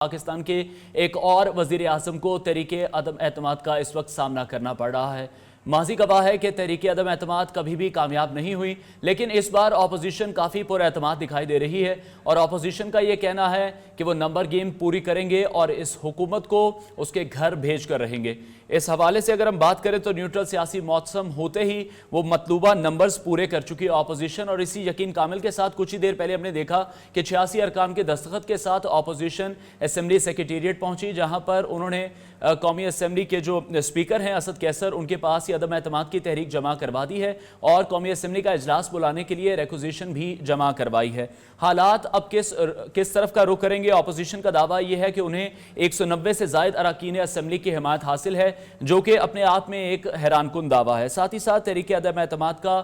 پاکستان کے ایک اور وزیر اعظم کو تحریک عدم اعتماد کا اس وقت سامنا کرنا پڑ رہا ہے۔ ماضی گواہ ہے کہ تحریک عدم اعتماد کبھی بھی کامیاب نہیں ہوئی، لیکن اس بار اپوزیشن کافی پر اعتماد دکھائی دے رہی ہے اور اپوزیشن کا یہ کہنا ہے کہ وہ نمبر گیم پوری کریں گے اور اس حکومت کو اس کے گھر بھیج کر رہیں گے۔ اس حوالے سے اگر ہم بات کریں تو نیوٹرل سیاسی موسم ہوتے ہی وہ مطلوبہ نمبرز پورے کر چکی اپوزیشن، اور اسی یقین کامل کے ساتھ کچھ ہی دیر پہلے ہم نے دیکھا کہ 86 ارکان کے دستخط کے ساتھ اپوزیشن اسمبلی سیکریٹریٹ پہنچی، جہاں پر انہوں نے قومی اسمبلی کے جو اسپیکر ہیں اسد کیسر، ان کے پاس یہ عدم اعتماد کی تحریک جمع کروا دی ہے اور قومی اسمبلی کا اجلاس بلانے کے لیے ریکوزیشن بھی جمع کروائی ہے۔ حالات اب کس طرف کا رخ کریں گے؟ اپوزیشن کا دعویٰ یہ ہے کہ انہیں 190 سے زائد اراکین اسمبلی کی حمایت حاصل ہے، جو کہ اپنے آپ میں ایک حیران کن دعویٰ ہے۔ ساتھ ہی ساتھ تحریک عدم اعتماد کا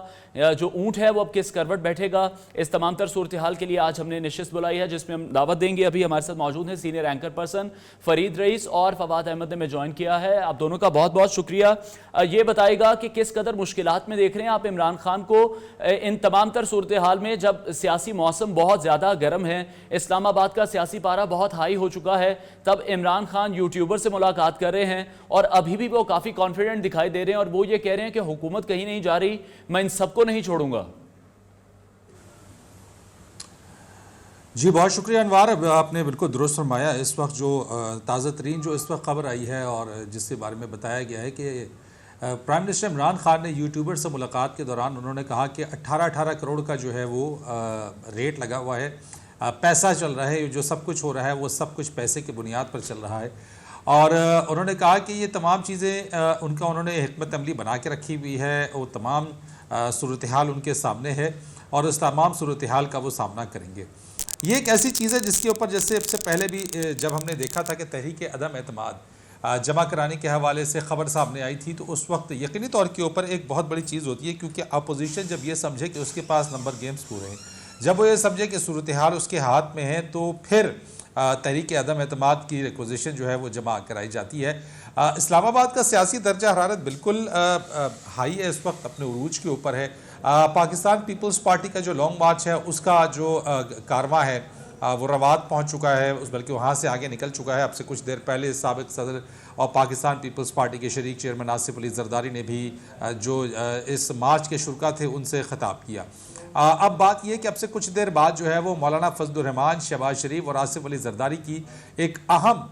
جو اونٹ ہے وہ اب کس کروٹ بیٹھے گا، اس تمام تر صورتحال کے لیے آج ہم نے نشست بلائی ہے، جس میں ہم دعوت دیں گے۔ ابھی ہمارے ساتھ موجود ہیں سینئر اینکر پرسن فرید رئیس اور فواد احمد نے میں جوائن کیا ہے۔ آپ دونوں کا بہت بہت شکریہ۔ یہ بتائے گا کہ کس قدر مشکلات میں دیکھ رہے ہیں آپ عمران خان کو ان تمام تر صورتحال میں، جب سیاسی موسم بہت زیادہ گرم ہے، اسلام آباد کا سیاسی پارہ بہت ہائی ہو چکا ہے، تب عمران خان یوٹیوبر سے ملاقات کر رہے ہیں اور ابھی بھی وہ کافی کانفیڈنٹ دکھائی دے رہے ہیں اور وہ یہ کہہ رہے ہیں کہ حکومت کہیں نہیں جا رہی، میں ان سب کو نہیں چھوڑوں گا۔ جی بہت شکریہ انوار، آپ نے بالکل درست فرمایا۔ اس وقت جو تازہ ترین جو اس وقت خبر آئی ہے اور جس کے بارے میں بتایا گیا ہے کہ پرائم منسٹر عمران خان نے یوٹیوبر سے ملاقات کے دوران انہوں نے کہا کہ 18 کروڑ کا جو ہے وہ ریٹ لگا ہوا ہے، پیسہ چل رہا ہے، جو سب کچھ ہو رہا ہے وہ سب کچھ پیسے کی بنیاد پر چل رہا ہے، اور انہوں نے کہا کہ یہ تمام چیزیں انہوں نے حکمت عملی بنا کے رکھی ہوئی ہے، وہ تمام صورتحال ان کے سامنے ہے اور اس تمام صورتحال کا وہ سامنا کریں گے۔ یہ ایک ایسی چیز ہے جس کے اوپر جیسے اب سے پہلے بھی جب ہم نے دیکھا تھا کہ تحریک عدم اعتماد جمع کرانے کے حوالے سے خبر سامنے آئی تھی، تو اس وقت یقینی طور کے اوپر ایک بہت بڑی چیز ہوتی ہے، کیونکہ اپوزیشن جب یہ سمجھے کہ اس کے پاس نمبر گیمز پورے ہیں، جب وہ یہ سمجھے کہ صورتحال اس کے ہاتھ میں ہے، تو پھر تحریک عدم اعتماد کی ریکوزیشن جو ہے وہ جمع کرائی جاتی ہے۔ اسلام آباد کا سیاسی درجہ حرارت بالکل ہائی ہے، اس وقت اپنے عروج کے اوپر ہے۔ پاکستان پیپلز پارٹی کا جو لانگ مارچ ہے اس کا جو کارواں ہے وہ روات پہنچ چکا ہے، بلکہ وہاں سے آگے نکل چکا ہے۔ اب سے کچھ دیر پہلے سابق صدر اور پاکستان پیپلز پارٹی کے شریک چیئرمین آصف علی زرداری نے بھی جو اس مارچ کے شرکا تھے ان سے خطاب کیا۔ اب بات یہ کہ اب سے کچھ دیر بعد جو ہے وہ مولانا فضل الرحمان، شہباز شریف اور آصف علی زرداری کی ایک اہم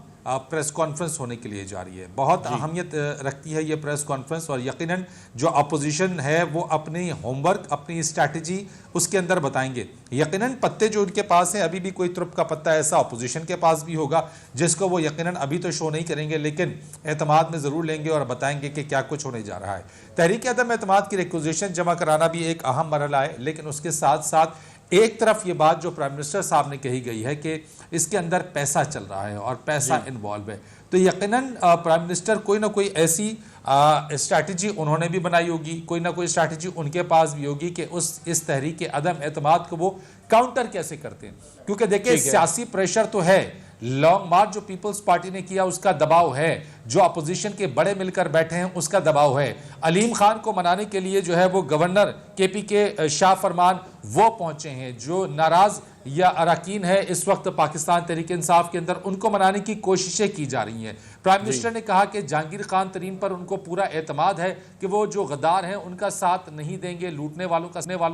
پریس کانفرنس ہونے کے لیے جا رہی ہے۔ بہت اہمیت رکھتی ہے یہ پریس کانفرنس، اور یقیناً جو اپوزیشن ہے وہ اپنی ہوم ورک، اپنی اسٹریٹجی اس کے اندر بتائیں گے۔ یقیناً پتے جو ان کے پاس ہیں، ابھی بھی کوئی ترپ کا پتہ ایسا اپوزیشن کے پاس بھی ہوگا جس کو وہ یقیناً ابھی تو شو نہیں کریں گے، لیکن اعتماد میں ضرور لیں گے اور بتائیں گے کہ کیا کچھ ہونے جا رہا ہے۔ تحریک عدم اعتماد کی ریکوزیشن جمع کرانا بھی ایک اہم مرحلہ ہے، لیکن اس کے ساتھ ساتھ ایک طرف یہ بات جو پرائم منسٹر صاحب نے کہی گئی ہے کہ اس کے اندر پیسہ چل رہا ہے اور پیسہ انوالو ہے، تو یقیناً پرائم منسٹر کوئی نہ کوئی ایسی اسٹریٹجی انہوں نے بھی بنائی ہوگی، کوئی نہ کوئی اسٹریٹجی ان کے پاس بھی ہوگی کہ اس تحریک عدم اعتماد کو وہ کاؤنٹر کیسے کرتے ہیں، کیونکہ دیکھیں سیاسی پریشر تو ہے، لانگ مارچ جو پیپلز پارٹی نے کیا اس کا دباؤ ہے، جو اپوزیشن کے بڑے مل کر بیٹھے ہیں اس کا دباؤ ہے، علیم خان کو منانے کے لیے جو ہے وہ گورنر کے پی کے شاہ فرمان وہ پہنچے ہیں، جو ناراض یا اراکین ہے اس وقت پاکستان تحریک انصاف کے اندر، ان کو منانے کی کوششیں کی جا رہی ہیں۔ پرائم منسٹر نے کہا کہ جہانگیر خان ترین پر ان کو پورا اعتماد ہے کہ وہ جو غدار ہیں ان کا ساتھ نہیں دیں گے، لوٹنے والوں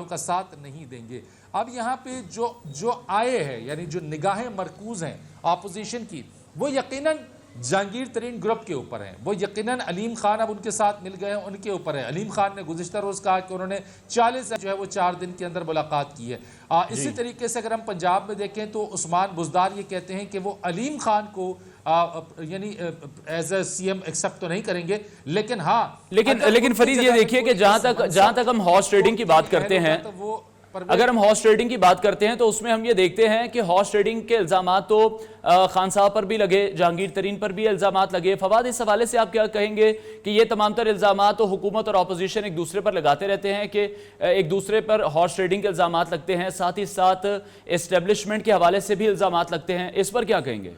کا ساتھ نہیں دیں گے۔ اب یہاں پہ جو آئے ہیں، یعنی جو نگاہیں مرکوز ہیں اپوزیشن کی، وہ یقیناً جہانگیر ترین گروپ کے اوپر ہیں، وہ یقیناً علیم خان اب ان کے ساتھ مل گئے ہیں، ان کے اوپر ہے۔ علیم خان نے گزشتہ روز کہا کہ انہوں نے 40 جو ہے وہ 4 دن کے اندر ملاقات کی ہے۔ اسی طریقے سے اگر ہم پنجاب میں دیکھیں تو عثمان بزدار یہ کہتے ہیں کہ وہ علیم خان کو یعنی as A C M accept تو نہیں کریں گے، لیکن ہاں لیکن فرید یہ دیکھیے کہ جہاں تک ہم ہارس ٹریڈنگ کی بات کرتے ہیں، اگر ہم ہارس ٹریڈنگ کی بات کرتے ہیں تو اس میں ہم یہ دیکھتے ہیں کہ ہارس ٹریڈنگ کے الزامات تو خان صاحب پر بھی لگے، جہانگیر ترین پر بھی الزامات لگے۔ فواد، اس حوالے سے آپ کیا کہیں گے کہ یہ تمام تر الزامات تو حکومت اور اپوزیشن ایک دوسرے پر لگاتے رہتے ہیں کہ ایک دوسرے پر ہارس ٹریڈنگ کے الزامات لگتے ہیں، ساتھ ہی ساتھ اسٹیبلشمنٹ کے حوالے سے بھی الزامات لگتے ہیں، اس پر کیا کہیں گے؟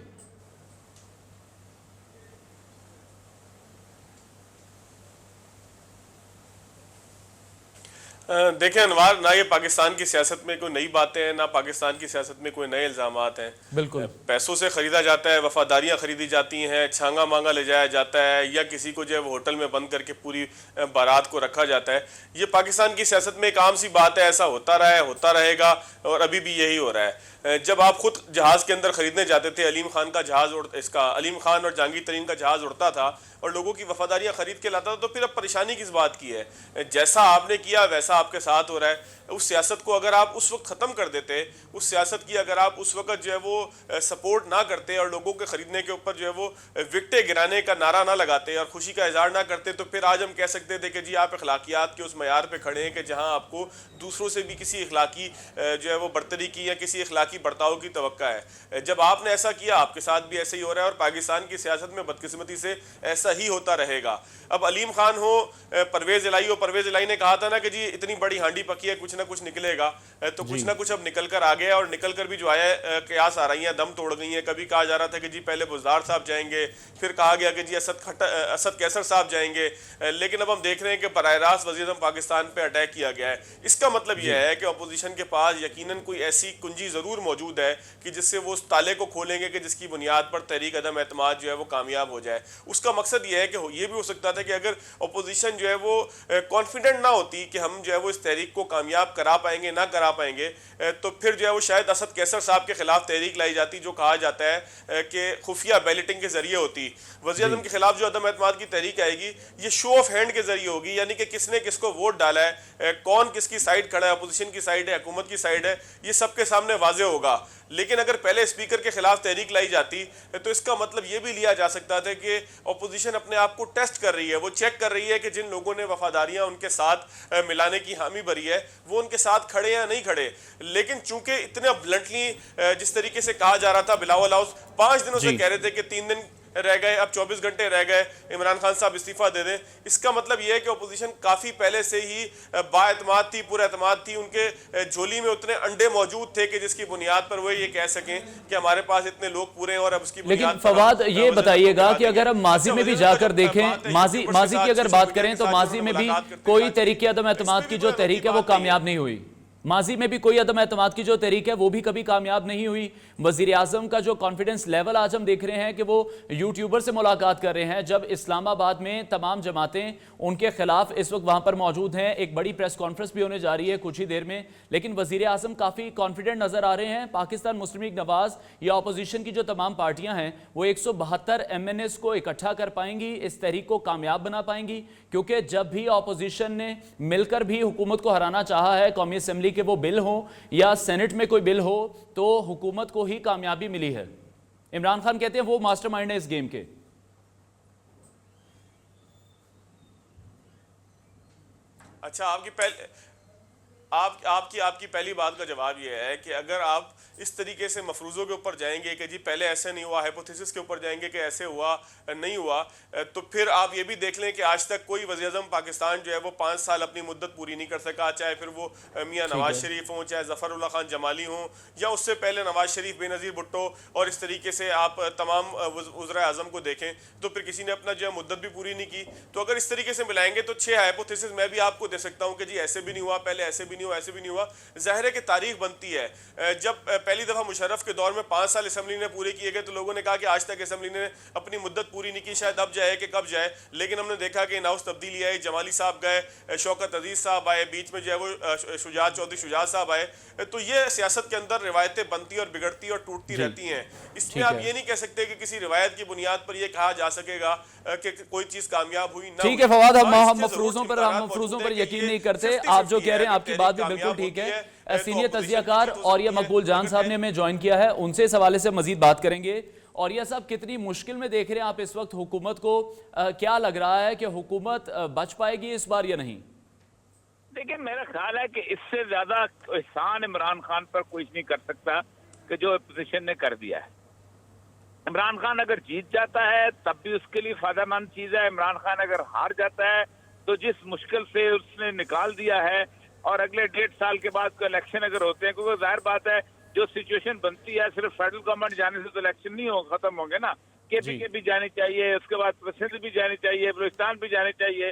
دیکھیں انوار، نہ یہ پاکستان کی سیاست میں کوئی نئی باتیں ہیں، نہ پاکستان کی سیاست میں کوئی نئے الزامات ہیں. بالکل پیسوں سے خریدا جاتا ہے، وفاداریاں خریدی جاتی ہیں، چھانگا مانگا لے جایا جاتا ہے، یا کسی کو جو ہے وہ ہوٹل میں بند کر کے پوری بارات کو رکھا جاتا ہے. یہ پاکستان کی سیاست میں ایک عام سی بات ہے، ایسا ہوتا رہا ہے، ہوتا رہے گا، اور ابھی بھی یہی ہو رہا ہے. جب آپ خود جہاز کے اندر خریدنے جاتے تھے، علیم خان کا جہاز علیم خان اور جہانگیر ترین کا جہاز اڑتا تھا اور لوگوں کی وفاداریاں خرید کے لاتا تھا، تو پھر اب پریشانی کس بات کی ہے؟ جیسا آپ نے کیا ویسا آپ کے ساتھ ہو رہا ہے. اس سیاست کو اگر آپ اس وقت ختم کر دیتے، اس سیاست کی اگر آپ اس وقت جو ہے وہ سپورٹ نہ کرتے اور لوگوں کے خریدنے کے اوپر جو ہے وہ وکٹیں گرانے کا نعرہ نہ لگاتے اور خوشی کا اظہار نہ کرتے، تو پھر آج ہم کہہ سکتے تھے کہ جی آپ اخلاقیات کے اس معیار پہ کھڑے ہیں کہ جہاں آپ کو دوسروں سے بھی کسی اخلاقی جو ہے وہ برتری کی یا کسی اخلاقی برتاؤ کی توقع ہے. جب آپ نے ایسا کیا، آپ کے ساتھ بھی ایسے ہی ہو رہا ہے، اور پاکستان کی سیاست میں بدقسمتی سے ایسا ہی ہوتا رہے گا. اب علیم خان ہو، پرویز الہی ہو، پرویز الہی نے کہا تھا نا کہ جی اتنی بڑی ہانڈی پکی ہے، کچھ نہ کچھ نکلے گا، تو کچھ نہ کچھ اب نکل کر آ گیا، اور نکل کر بھی جو آیا ہے قیاس آ رہی ہیں، دم توڑ گئی ہیں. کبھی کہا جا رہا تھا کہ جی پہلے بزدار صاحب جائیں گے، پھر کہا گیا کہ جی اسد کیسر صاحب جائیں گے، لیکن اب ہم دیکھ رہے ہیں کہ براہ راست وزیر اعظم پاکستان پہ اٹیک کیا گیا ہے. اس کا مطلب یہ ہے کہ اپوزیشن کے پاس یقیناً کوئی ایسی کنجی ضرور موجود ہے کہ جس سے وہ اس تالے کو کھولیں گے کہ جس کی بنیاد پر تحریک عدم اعتماد جو ہے وہ کامیاب ہو جائے. اس کا مقصد یہ ہے کہ یہ بھی ہو سکتا تھا کہ اگر اپوزیشن جو ہے وہ کانفیڈنٹ نہ ہوتی کہ ہم جو ہے وہ اس تحریک کو کامیاب کرا پائیں گے، نہ کرا پائیں گے، تو پھر جو ہے وہ شاید اسد کیسر صاحب کے خلاف تحریک لائی جاتی، جو کہا جاتا ہے کہ خفیہ بیلٹنگ کے ذریعے ہوتی. وزیر اعظم کے خلاف جو عدم اعتماد کی تحریک آئے گی، یہ شو آف ہینڈ کے ذریعے ہوگی، یعنی کہ کس نے کس کو ووٹ ڈالا ہے، کون کس کی سائیڈ کھڑا ہے، اپوزیشن کی سائیڈ ہے، حکومت کی سائیڈ ہے، یہ سب کے سامنے واضح ہوگا. لیکن اگر پہلے اسپیکر کے خلاف تحریک لائی جاتی تو اس کا مطلب یہ بھی لیا جا سکتا تھا کہ اپوزیشن اپنے آپ کو ٹیسٹ کر رہی ہے، وہ چیک کر رہی ہے کہ جن لوگوں نے وفاداریاں ان کے ساتھ ملانے کی حامی بھری ہے وہ ان کے ساتھ کھڑے یا نہیں کھڑے. لیکن چونکہ اتنا بلنٹلی جس طریقے سے کہا جا رہا تھا، بلاول ہاؤس 5 دنوں سے کہہ رہے تھے کہ 3 دن رہ گئے، اب 24 گھنٹے رہ گئے، عمران خان صاحب استعفیٰ دے دیں. اس کا مطلب یہ ہے کہ اپوزیشن کافی پہلے سے ہی با اعتماد تھی، پر اعتماد تھی. ان کے جھولی میں اتنے انڈے موجود تھے کہ جس کی بنیاد پر وہ یہ کہہ سکیں کہ ہمارے پاس اتنے لوگ پورے ہیں، اور اب اس کی بنیاد لیکن فواد یہ بتائیے گا کہ اگر ہم ماضی میں بھی جا کر دیکھیں، ماضی کی اگر بات کریں تو ماضی میں بھی کوئی تحریک عدم اعتماد کی جو تحریک ہے وہ کامیاب نہیں ہوئی. ماضی میں بھی کوئی عدم اعتماد کی جو تحریک ہے وہ بھی کبھی کامیاب نہیں ہوئی. وزیر اعظم کا جو کانفیڈنس لیول آج ہم دیکھ رہے ہیں کہ وہ یوٹیوبر سے ملاقات کر رہے ہیں، جب اسلام آباد میں تمام جماعتیں ان کے خلاف اس وقت وہاں پر موجود ہیں. ایک بڑی پریس کانفرنس بھی ہونے جا رہی ہے کچھ ہی دیر میں، لیکن وزیر اعظم کافی کانفیڈنٹ نظر آ رہے ہیں. پاکستان مسلم لیگ نواز یا اپوزیشن کی جو تمام پارٹیاں ہیں وہ 172 MNAs کو اکٹھا کر پائیں گی، اس تحریک کو کامیاب بنا پائیں گی، کیونکہ جب بھی اپوزیشن نے مل کر بھی حکومت کو ہرانا چاہا ہے، قومی اسمبلی کہ وہ بل ہو یا سینٹ میں کوئی بل ہو، تو حکومت کو ہی کامیابی ملی ہے. عمران خان کہتے ہیں وہ ماسٹر مائنڈ ہے اس گیم کے. اچھا، آپ کی پہلی بات کا جواب یہ ہے کہ اگر آپ اس طریقے سے مفروضوں کے اوپر جائیں گے کہ جی پہلے ایسے نہیں ہوا، ہائپوتھیسس کے اوپر جائیں گے کہ ایسے ہوا نہیں ہوا، تو پھر آپ یہ بھی دیکھ لیں کہ آج تک کوئی وزیر اعظم پاکستان جو ہے وہ 5 سال اپنی مدت پوری نہیں کر سکا، چاہے پھر وہ میاں نواز شریف ہوں، چاہے ظفر اللہ خان جمالی ہوں، یا اس سے پہلے نواز شریف، بے نظیر بھٹو، اور اس طریقے سے آپ تمام وزراء اعظم کو دیکھیں تو پھر کسی نے اپنا جو ہے مدت بھی پوری نہیں کی. تو اگر اس طریقے سے ملائیں گے تو 6 ہائپوتھیسس میں بھی آپ کو دے سکتا ہوں کہ جی ایسے بھی نہیں ہوا، پہلے ایسے بھی نہیں ہوا، ایسے بھی نہیں ہوا. ظاہر ہے کہ تاریخ بنتی ہے. جب پہلی دفعہ مشرف کے دور میں 5 سال اسمبلی نے پورے کیے گئے تو لوگوں نے کہا کہ آج تک اسمبلی نے اپنی مدت پوری نہیں کی، شاید اب جائے کہ کب جائے. لیکن ہم نے دیکھا کہ ناؤس تبدیلی آئی، جمالی صاحب گئے، شوکت عزیز صاحب آئے، بیچ میں جو ہے وہ چودھری شجاعت صاحب آئے. تو یہ سیاست کے اندر روایتیں بنتی اور بگڑتی اور ٹوٹتی رہتی ہیں. اس میں آپ یہ نہیں کہہ سکتے کہ کسی روایت کی بنیاد پر یہ کہا جا سکے گا کہ کوئی چیز کامیاب ہوئی نہ. ٹھیک ہے فواد، ہم مفروضوں پر یقین نہیں کرتے. آپ جو کہہ رہے ہیں آپ کی بات بھی بالکل ٹھیک ہے. سینئر تجزیہ کار اوریہ مقبول جان صاحب نے ہمیں جوائن کیا ہے، ان سے اس حوالے سے مزید بات کریں گے. اوریہ صاحب، کتنی مشکل میں دیکھ رہے ہیں آپ اس وقت حکومت کو؟ کیا لگ رہا ہے کہ حکومت بچ پائے گی اس بار یا نہیں؟ دیکھیں، میرا خیال ہے کہ اس سے زیادہ احسان عمران خان پر کوئی نہیں کر سکتا کہ جو اپوزیشن نے کر دیا ہے. عمران خان اگر جیت جاتا ہے تب بھی اس کے لیے فائدہ مند چیز ہے. عمران خان اگر ہار جاتا ہے تو جس مشکل سے اس نے نکال دیا ہے، اور اگلے 1.5 سال کے بعد کوئی الیکشن اگر ہوتے ہیں، کیونکہ ظاہر بات ہے جو سچویشن بنتی ہے صرف فیڈرل گورنمنٹ جانے سے تو الیکشن نہیں ختم ہوں گے نا. کے پی کے بھی جانی چاہیے، اس کے بعد سندھ بھی جانی چاہیے، بلوچستان بھی جانی چاہیے.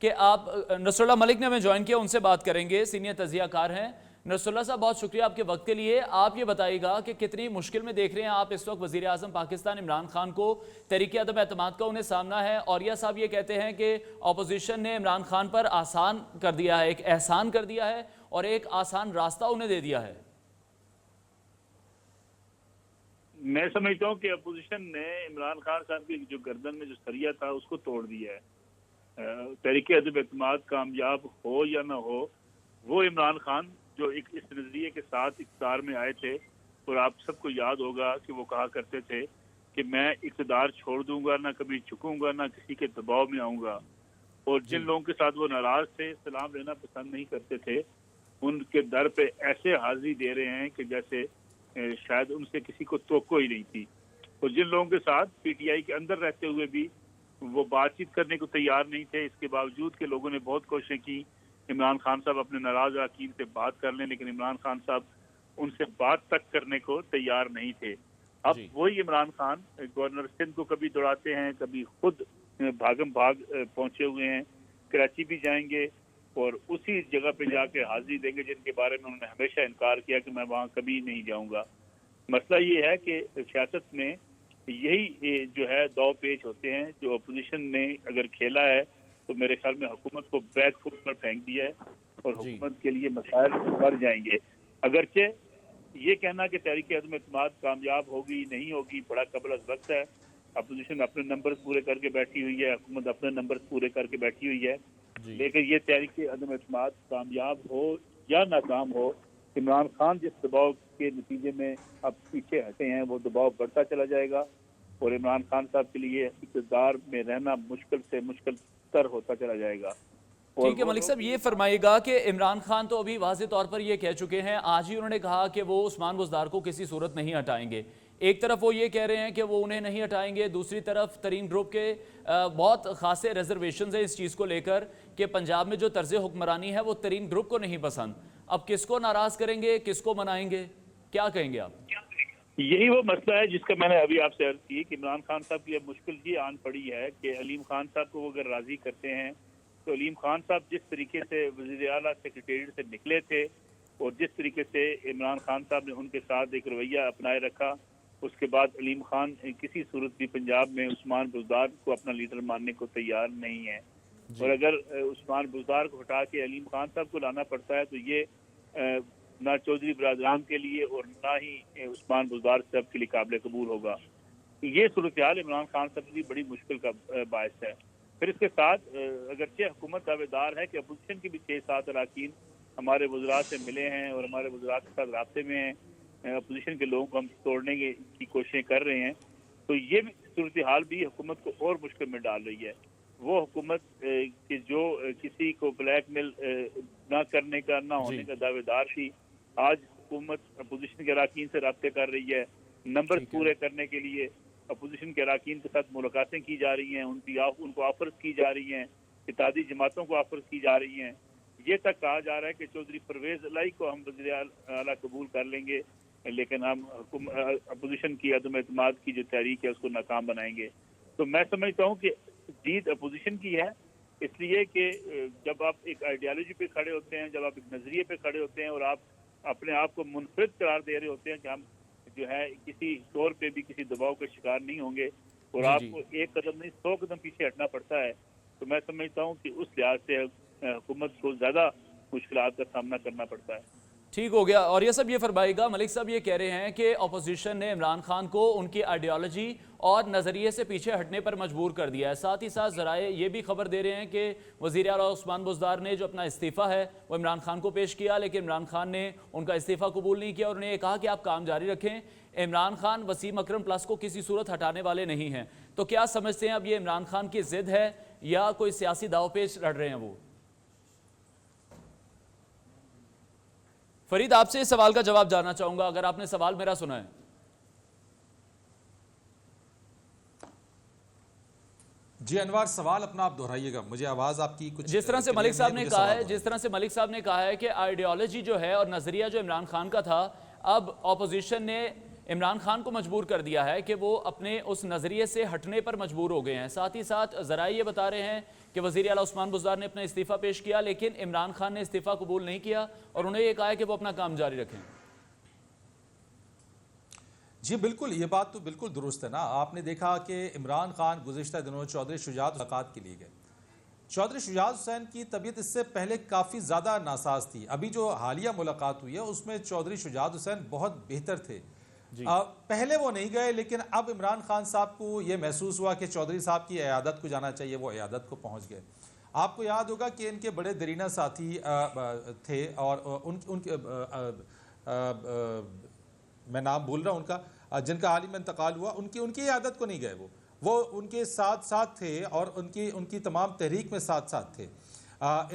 کہ آپ نصراللہ ملک نے ہمیں جوائن کیا، ان سے بات کریں گے، سینئر تجزیہ کار ہیں۔ نصراللہ صاحب بہت شکریہ آپ کے وقت کے لیے۔ آپ یہ بتائیے گا کہ کتنی مشکل میں دیکھ رہے ہیں آپ اس وقت وزیر اعظم پاکستان عمران خان کو، تحریک عدم اعتماد کا انہیں سامنا ہے، اوریہ صاحب یہ کہتے ہیں کہ اپوزیشن نے عمران خان پر آسان کر دیا ہے، ایک احسان کر دیا ہے اور ایک آسان راستہ انہیں دے دیا ہے۔ میں سمجھتا ہوں کہ اپوزیشن نے عمران خان صاحب کی جو گردن میں جو سریا تھا اس کو توڑ دیا ہے۔ تحریک عدم اعتماد کامیاب ہو یا نہ ہو، وہ عمران خان جو ایک اس نظریے کے ساتھ اقتدار میں آئے تھے، اور آپ سب کو یاد ہوگا کہ وہ کہا کرتے تھے کہ میں اقتدار چھوڑ دوں گا، نہ کبھی جھکوں گا، نہ کسی کے دباؤ میں آؤں گا، اور جن لوگوں کے ساتھ وہ ناراض تھے، سلام لینا پسند نہیں کرتے تھے، ان کے در پہ ایسے حاضری دے رہے ہیں کہ جیسے شاید ان سے کسی کو توقع ہی نہیں تھی۔ اور جن لوگوں کے ساتھ پی ٹی آئی کے اندر رہتے ہوئے بھی وہ بات چیت کرنے کو تیار نہیں تھے، اس کے باوجود کہ لوگوں نے بہت کوششیں کی عمران خان صاحب اپنے ناراض اراکین سے بات کر لیں، لیکن عمران خان صاحب ان سے بات تک کرنے کو تیار نہیں تھے۔ اب وہی عمران خان گورنر سندھ کو کبھی دوڑاتے ہیں، کبھی خود بھاگم بھاگ پہنچے ہوئے ہیں، کراچی بھی جائیں گے اور اسی جگہ پہ جا کے حاضری دیں گے جن کے بارے میں انہوں نے ہمیشہ انکار کیا کہ میں وہاں کبھی نہیں جاؤں گا۔ مسئلہ یہ ہے کہ سیاست میں یہی جو ہے دو پیچ ہوتے ہیں، جو اپوزیشن نے اگر کھیلا ہے تو میرے خیال میں حکومت کو بیک فٹ پر پھینک دیا ہے اور حکومت کے لیے مسائل بڑھ جائیں گے۔ اگرچہ یہ کہنا کہ تحریک عدم اعتماد کامیاب ہوگی نہیں ہوگی بڑا قبل از وقت ہے، اپوزیشن اپنے نمبرز پورے کر کے بیٹھی ہوئی ہے، حکومت اپنے نمبرز پورے کر کے بیٹھی ہوئی ہے، لیکن یہ تحریک عدم اعتماد کامیاب ہو یا ناکام ہو، عمران خان جس دباؤ کے نتیجے میں اب پیچھے ہٹے ہیں وہ دباؤ بڑھتا چلا جائے گا اور عمران خان صاحب کے لیے اقتدار میں رہنا مشکل سے مشکل تر ہوتا چلا جائے گا۔ ٹھیک ہے ملک صاحب، یہ فرمائیے گا کہ عمران خان تو ابھی واضح طور پر یہ کہہ چکے ہیں، آج ہی انہوں نے کہا کہ وہ عثمان بزدار کو کسی صورت نہیں ہٹائیں گے۔ ایک طرف وہ یہ کہہ رہے ہیں کہ وہ انہیں نہیں ہٹائیں گے، دوسری طرف ترین گروپ کے بہت خاصے ریزرویشنز ہیں اس چیز کو لے کر کہ پنجاب میں جو طرز حکمرانی ہے وہ ترین گروپ کو نہیں پسند۔ اب کس کو ناراض کریں گے، کس کو منائیں گے، کیا کہیں گے آپ؟ یہی وہ مسئلہ ہے جس کا میں نے ابھی آپ سے عرض کی کہ عمران خان صاحب کی اب مشکل یہ آن پڑی ہے کہ علیم خان صاحب کو وہ اگر راضی کرتے ہیں تو علیم خان صاحب جس طریقے سے وزیر اعلیٰ سیکریٹریٹ سے نکلے تھے اور جس طریقے سے عمران خان صاحب نے ان کے ساتھ ایک رویہ اپنائے رکھا، اس کے بعد علیم خان کسی صورت بھی پنجاب میں عثمان بزدار کو اپنا لیڈر ماننے کو تیار نہیں ہے، اور اگر عثمان بزدار کو ہٹا کے علیم خان صاحب کو لانا پڑتا ہے تو یہ نہ چودھری برادران کے لیے اور نہ ہی عثمان بزدار صاحب کے لیے قابل قبول ہوگا۔ یہ صورتحال عمران خان صاحب کی بڑی مشکل کا باعث ہے۔ پھر اس کے ساتھ اگرچہ حکومت دعوے دار ہے کہ اپوزیشن کے بھی 6-7 اراکین ہمارے وزراء سے ملے ہیں اور ہمارے وزراء کے ساتھ رابطے میں ہیں، اپوزیشن کے لوگوں کو ہم توڑنے کی کوششیں کر رہے ہیں، تو یہ بھی صورتحال بھی حکومت کو اور مشکل میں ڈال رہی ہے۔ وہ حکومت کہ جو کسی کو بلیک میل نہ کرنے کا نہ ہونے کا دعوے دار تھی، آج حکومت اپوزیشن کے اراکین سے رابطے کر رہی ہے، نمبر پورے کرنے کے لیے اپوزیشن کے اراکین کے ساتھ ملاقاتیں کی جا رہی ہیں، ان کو آفرز کی جا رہی ہیں، اتحادی جماعتوں کو آفرز کی جا رہی ہیں، یہ تک کہا جا رہا ہے کہ چودھری پرویز الہی کو ہم وزیر اعلیٰ قبول کر لیں گے لیکن ہم اپوزیشن کی عدم اعتماد کی جو تحریک ہے اس کو ناکام بنائیں گے۔ تو میں سمجھتا ہوں کہ جیت اپوزیشن کی ہے، اس لیے کہ جب آپ ایک آئیڈیالوجی پہ کھڑے ہوتے ہیں، جب آپ ایک نظریے پہ کھڑے ہوتے ہیں اور آپ اپنے آپ کو منفرد قرار دے رہے ہوتے ہیں کہ ہم جو ہے کسی طور پہ بھی کسی دباؤ کا شکار نہیں ہوں گے اور آپ کو ایک قدم نہیں 100 قدم پیچھے ہٹنا پڑتا ہے، تو میں سمجھتا ہوں کہ اس لحاظ سے حکومت کو زیادہ مشکلات کا سامنا کرنا پڑتا ہے۔ ٹھیک ہو گیا۔ اور یہ سب یہ فرمائے گا، ملک صاحب یہ کہہ رہے ہیں کہ اپوزیشن نے عمران خان کو ان کی آئیڈیالوجی اور نظریے سے پیچھے ہٹنے پر مجبور کر دیا ہے، ساتھ ہی ساتھ ذرائع یہ بھی خبر دے رہے ہیں کہ وزیر اعلیٰ عثمان بزدار نے جو اپنا استعفیٰ ہے وہ عمران خان کو پیش کیا، لیکن عمران خان نے ان کا استعفیٰ قبول نہیں کیا اور انہیں یہ کہا کہ آپ کام جاری رکھیں۔ عمران خان وسیم اکرم پلس کو کسی صورت ہٹانے والے نہیں ہیں، تو کیا سمجھتے ہیں اب یہ عمران خان کی ضد ہے یا کوئی سیاسی داؤ پیچ لڑ رہے ہیں وہ؟ فرید آپ سے اس سوال کا جواب جاننا چاہوں گا اگر آپ نے سوال میرا سنا ہے۔ جی انوار، سوال اپنا آپ دہرائیے گا، مجھے آواز آپ کی کچھ جس طرح سے ملک صاحب نے کہا ہے کہ آئیڈیالوجی جو ہے اور نظریہ جو عمران خان کا تھا، اب اپوزیشن نے عمران خان کو مجبور کر دیا ہے کہ وہ اپنے اس نظریے سے ہٹنے پر مجبور ہو گئے ہیں. ساتھ ہی ساتھ ذرائع یہ بتا رہے ہیں کہ وزیر اعلیٰ عثمان بزدار نے اپنا استعفیٰ پیش کیا، لیکن عمران خان نے استعفیٰ قبول نہیں کیا اور انہیں یہ کہا ہے کہ وہ اپنا کام جاری رکھیں. جی بالکل، یہ بات تو بالکل درست ہے نا. آپ نے دیکھا کہ عمران خان گزشتہ دنوں چودھری شجاعت ملاقات کے لیے گئے. چودھری شجاعت حسین کی طبیعت اس سے پہلے کافی زیادہ ناساز تھی. ابھی جو حالیہ ملاقات ہوئی ہے اس میں چودھری شجاعت حسین بہت بہتر تھے. پہلے وہ نہیں گئے، لیکن اب عمران خان صاحب کو یہ محسوس ہوا کہ چودھری صاحب کی عیادت کو جانا چاہیے، وہ عیادت کو پہنچ گئے. آپ کو یاد ہوگا کہ ان کے بڑے درینہ ساتھی تھے اور ان کے میں نام بھول رہا ہوں ان کا، جن کا حال ہی میں انتقال ہوا، ان کی عیادت کو نہیں گئے. وہ ان کے ساتھ ساتھ تھے اور ان کی تمام تحریک میں ساتھ ساتھ تھے اور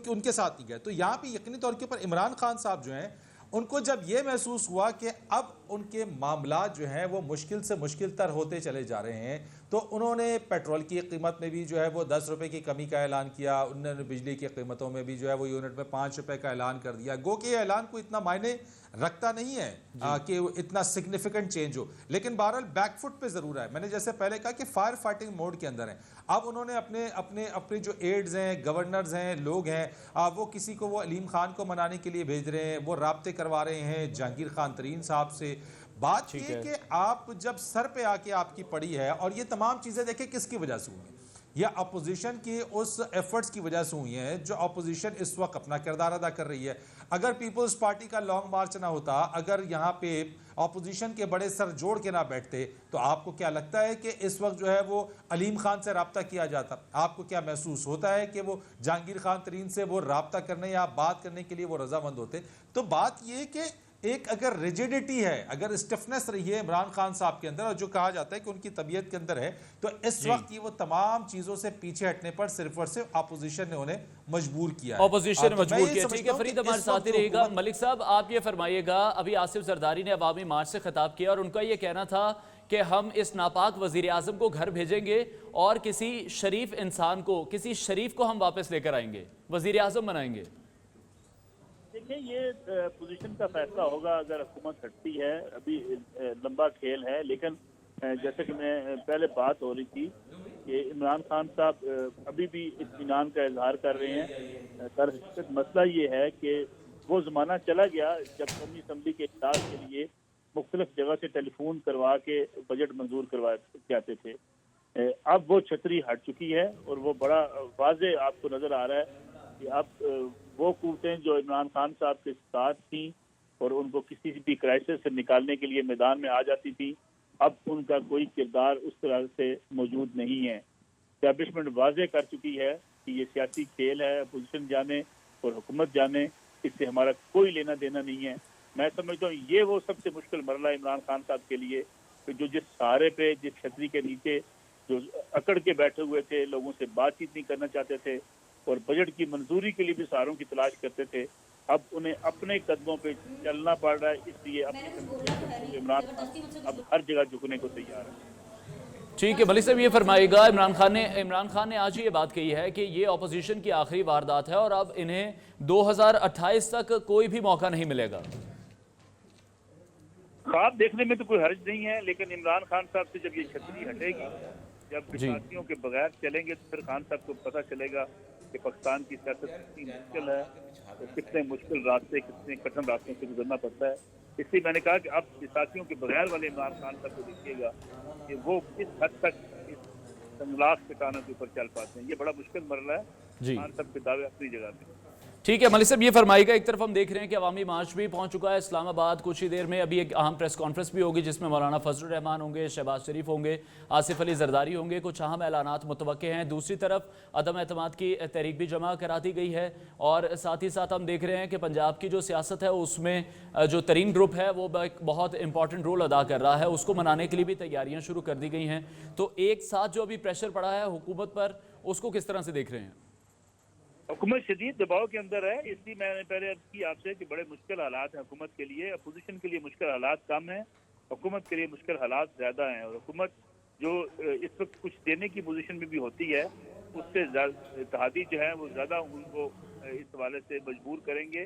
ان کے ساتھ نہیں گئے. تو یہاں پہ یقینی طور کے اوپر عمران خان صاحب جو ہیں ان کو جب یہ محسوس ہوا کہ اب ان کے معاملات جو ہیں وہ مشکل سے مشکل تر ہوتے چلے جا رہے ہیں، تو انہوں نے پیٹرول کی قیمت میں بھی جو ہے وہ 10 روپے کی کمی کا اعلان کیا. انہوں نے بجلی کی قیمتوں میں بھی جو ہے وہ یونٹ میں 5 روپے کا اعلان کر دیا. گو کہ یہ اعلان کو اتنا معنی رکھتا نہیں ہے کہ اتنا سگنیفیکنٹ چینج ہو، لیکن بہرحال بیک فٹ پہ ضرور ہے. میں نے جیسے پہلے کہا کہ فائر فائٹنگ موڈ کے اندر ہیں. اب انہوں نے اپنے جو ایڈز ہیں، گورنرز ہیں، لوگ ہیں، وہ کسی کو وہ علیم خان کو منانے کے لیے بھیج رہے ہیں، وہ رابطے کروا رہے ہیں جہانگیر خان ترین صاحب سے. بات یہ کہ آپ جب سر پہ آ کے آپ کی پڑی ہے، اور یہ تمام چیزیں دیکھیں کس کی وجہ سے ہوئی ہیں، یہ اپوزیشن کی اس ایفرٹس کی وجہ سے ہوئی ہیں جو اپوزیشن اس وقت اپنا کردار ادا کر رہی ہے. اگر پیپلز پارٹی کا لانگ مارچ نہ ہوتا، اگر یہاں پہ اپوزیشن کے بڑے سر جوڑ کے نہ بیٹھتے، تو آپ کو کیا لگتا ہے کہ اس وقت جو ہے وہ علیم خان سے رابطہ کیا جاتا؟ آپ کو کیا محسوس ہوتا ہے کہ وہ جہانگیر خان ترین سے وہ رابطہ کرنے یا بات کرنے کے لیے وہ رضامند ہوتے؟ تو بات یہ کہ ایک اگر ریجیڈیٹی ہے، اگر اسٹفنس رہی ہے عمران خان صاحب کے اندر، اور جو کہا جاتا ہے کہ ان کی طبیعت کے اندر ہے، تو اس وقت یہ وہ تمام چیزوں سے پیچھے ہٹنے پر صرف اور صرف اپوزیشن نے انہیں مجبور کیا ہے. اپوزیشن مجبور کیا. ٹھیک ہے فرید، ہمارے ساتھ ہی رہے گا. ملک صاحب آپ یہ فرمائیے گا، ابھی آصف زرداری نے عوامی مارچ سے خطاب کیا اور ان کا یہ کہنا تھا کہ ہم اس ناپاک وزیر اعظم کو گھر بھیجیں گے اور کسی شریف انسان کو، کسی شریف کو ہم واپس لے کر آئیں گے، وزیر اعظم بنائیں گے. دیکھیں، یہ پوزیشن کا فیصلہ ہوگا اگر حکومت ہٹتی ہے. ابھی لمبا کھیل ہے، لیکن جیسے کہ میں پہلے بات ہو رہی تھی کہ عمران خان صاحب ابھی بھی اطمینان کا اظہار کر رہے ہیں. در حقیقت مسئلہ یہ ہے کہ وہ زمانہ چلا گیا جب قومی اسمبلی کے اجلاس کے لیے مختلف جگہ سے ٹیلی فون کروا کے بجٹ منظور کروا جاتے تھے. اب وہ چھتری ہٹ چکی ہے اور وہ بڑا واضح آپ کو نظر آ رہا ہے کہ اب وہ قوتیں جو عمران خان صاحب کے ساتھ تھیں اور ان کو کسی بھی کرائسس سے نکالنے کے لیے میدان میں آ جاتی تھی، اب ان کا کوئی کردار اس طرح سے موجود نہیں ہے. اسٹیبلشمنٹ واضح کر چکی ہے کہ یہ سیاسی کھیل ہے، اپوزیشن جانے اور حکومت جانے، اس سے ہمارا کوئی لینا دینا نہیں ہے. میں سمجھتا ہوں یہ وہ سب سے مشکل مرحلہ عمران خان صاحب کے لیے کہ جو جس سہارے پہ، جس چھتری کے نیچے جو اکڑ کے بیٹھے ہوئے تھے، لوگوں سے بات چیت نہیں کرنا چاہتے تھے اور بجٹ کی منظوری کے لیے بھی سہاروں کی تلاش کرتے تھے، اب انہیں اپنے قدموں پہ چلنا پڑ رہا ہے. اس لیے عمران خان اب ہر جگہ جھکنے کو تیار ہے. ٹھیک ہے ملک صاحب، یہ فرمائے گا، عمران خان نے آج یہ بات کہی ہے کہ یہ اپوزیشن کی آخری واردات ہے اور اب انہیں 2028 تک کوئی بھی موقع نہیں ملے گا. خواب دیکھنے میں تو کوئی حرج نہیں ہے، لیکن عمران خان صاحب سے جب یہ چھتری ہٹے گی، جب ساتھیوں کے بغیر چلیں گے، تو پھر خان صاحب کو پتہ چلے گا کہ پاکستان کی سیاست کتنی مشکل ہے اور کتنے مشکل راستے، کتنے کٹھن راستوں سے گزرنا پڑتا ہے. اس لیے میں نے کہا کہ اب ساتھیوں کے بغیر والے عمران خان صاحب کو دیکھیے گا کہ وہ کس حد تک اس سنگلاخ ٹھکانوں کے اوپر چل پاتے ہیں. یہ بڑا مشکل مرحلہ ہے. خان صاحب کے دعوے اپنی جگہ پہ. ٹھیک ہے ملک صاحب، یہ فرمائے گا، ایک طرف ہم دیکھ رہے ہیں کہ عوامی مارچ بھی پہنچ چکا ہے اسلام آباد. کچھ ہی دیر میں ابھی ایک اہم پریس کانفرنس بھی ہوگی جس میں مولانا فضل الرحمان ہوں گے، شہباز شریف ہوں گے، آصف علی زرداری ہوں گے. کچھ اہم اعلانات متوقع ہیں. دوسری طرف عدم اعتماد کی تحریک بھی جمع کرا دی گئی ہے اور ساتھ ہی ساتھ ہم دیکھ رہے ہیں کہ پنجاب کی جو سیاست ہے اس میں جو ترین گروپ ہے وہ بہت امپورٹنٹ رول ادا کر رہا ہے. اس کو منانے کے لیے بھی تیاریاں شروع کر دی گئی ہیں. تو ایک ساتھ جو ابھی پریشر پڑا ہے حکومت پر، اس کو کس طرح سے دیکھ رہے ہیں؟ حکومت شدید دباؤ کے اندر ہے. اس لیے میں نے پہلے عرض کی آپ سے کہ بڑے مشکل حالات ہیں حکومت کے لیے. اپوزیشن کے لیے مشکل حالات کم ہیں، حکومت کے لیے مشکل حالات زیادہ ہیں. اور حکومت جو اس وقت کچھ دینے کی پوزیشن میں بھی ہوتی ہے، اس سے اتحادی جو ہے وہ زیادہ ان کو اس حوالے سے مجبور کریں گے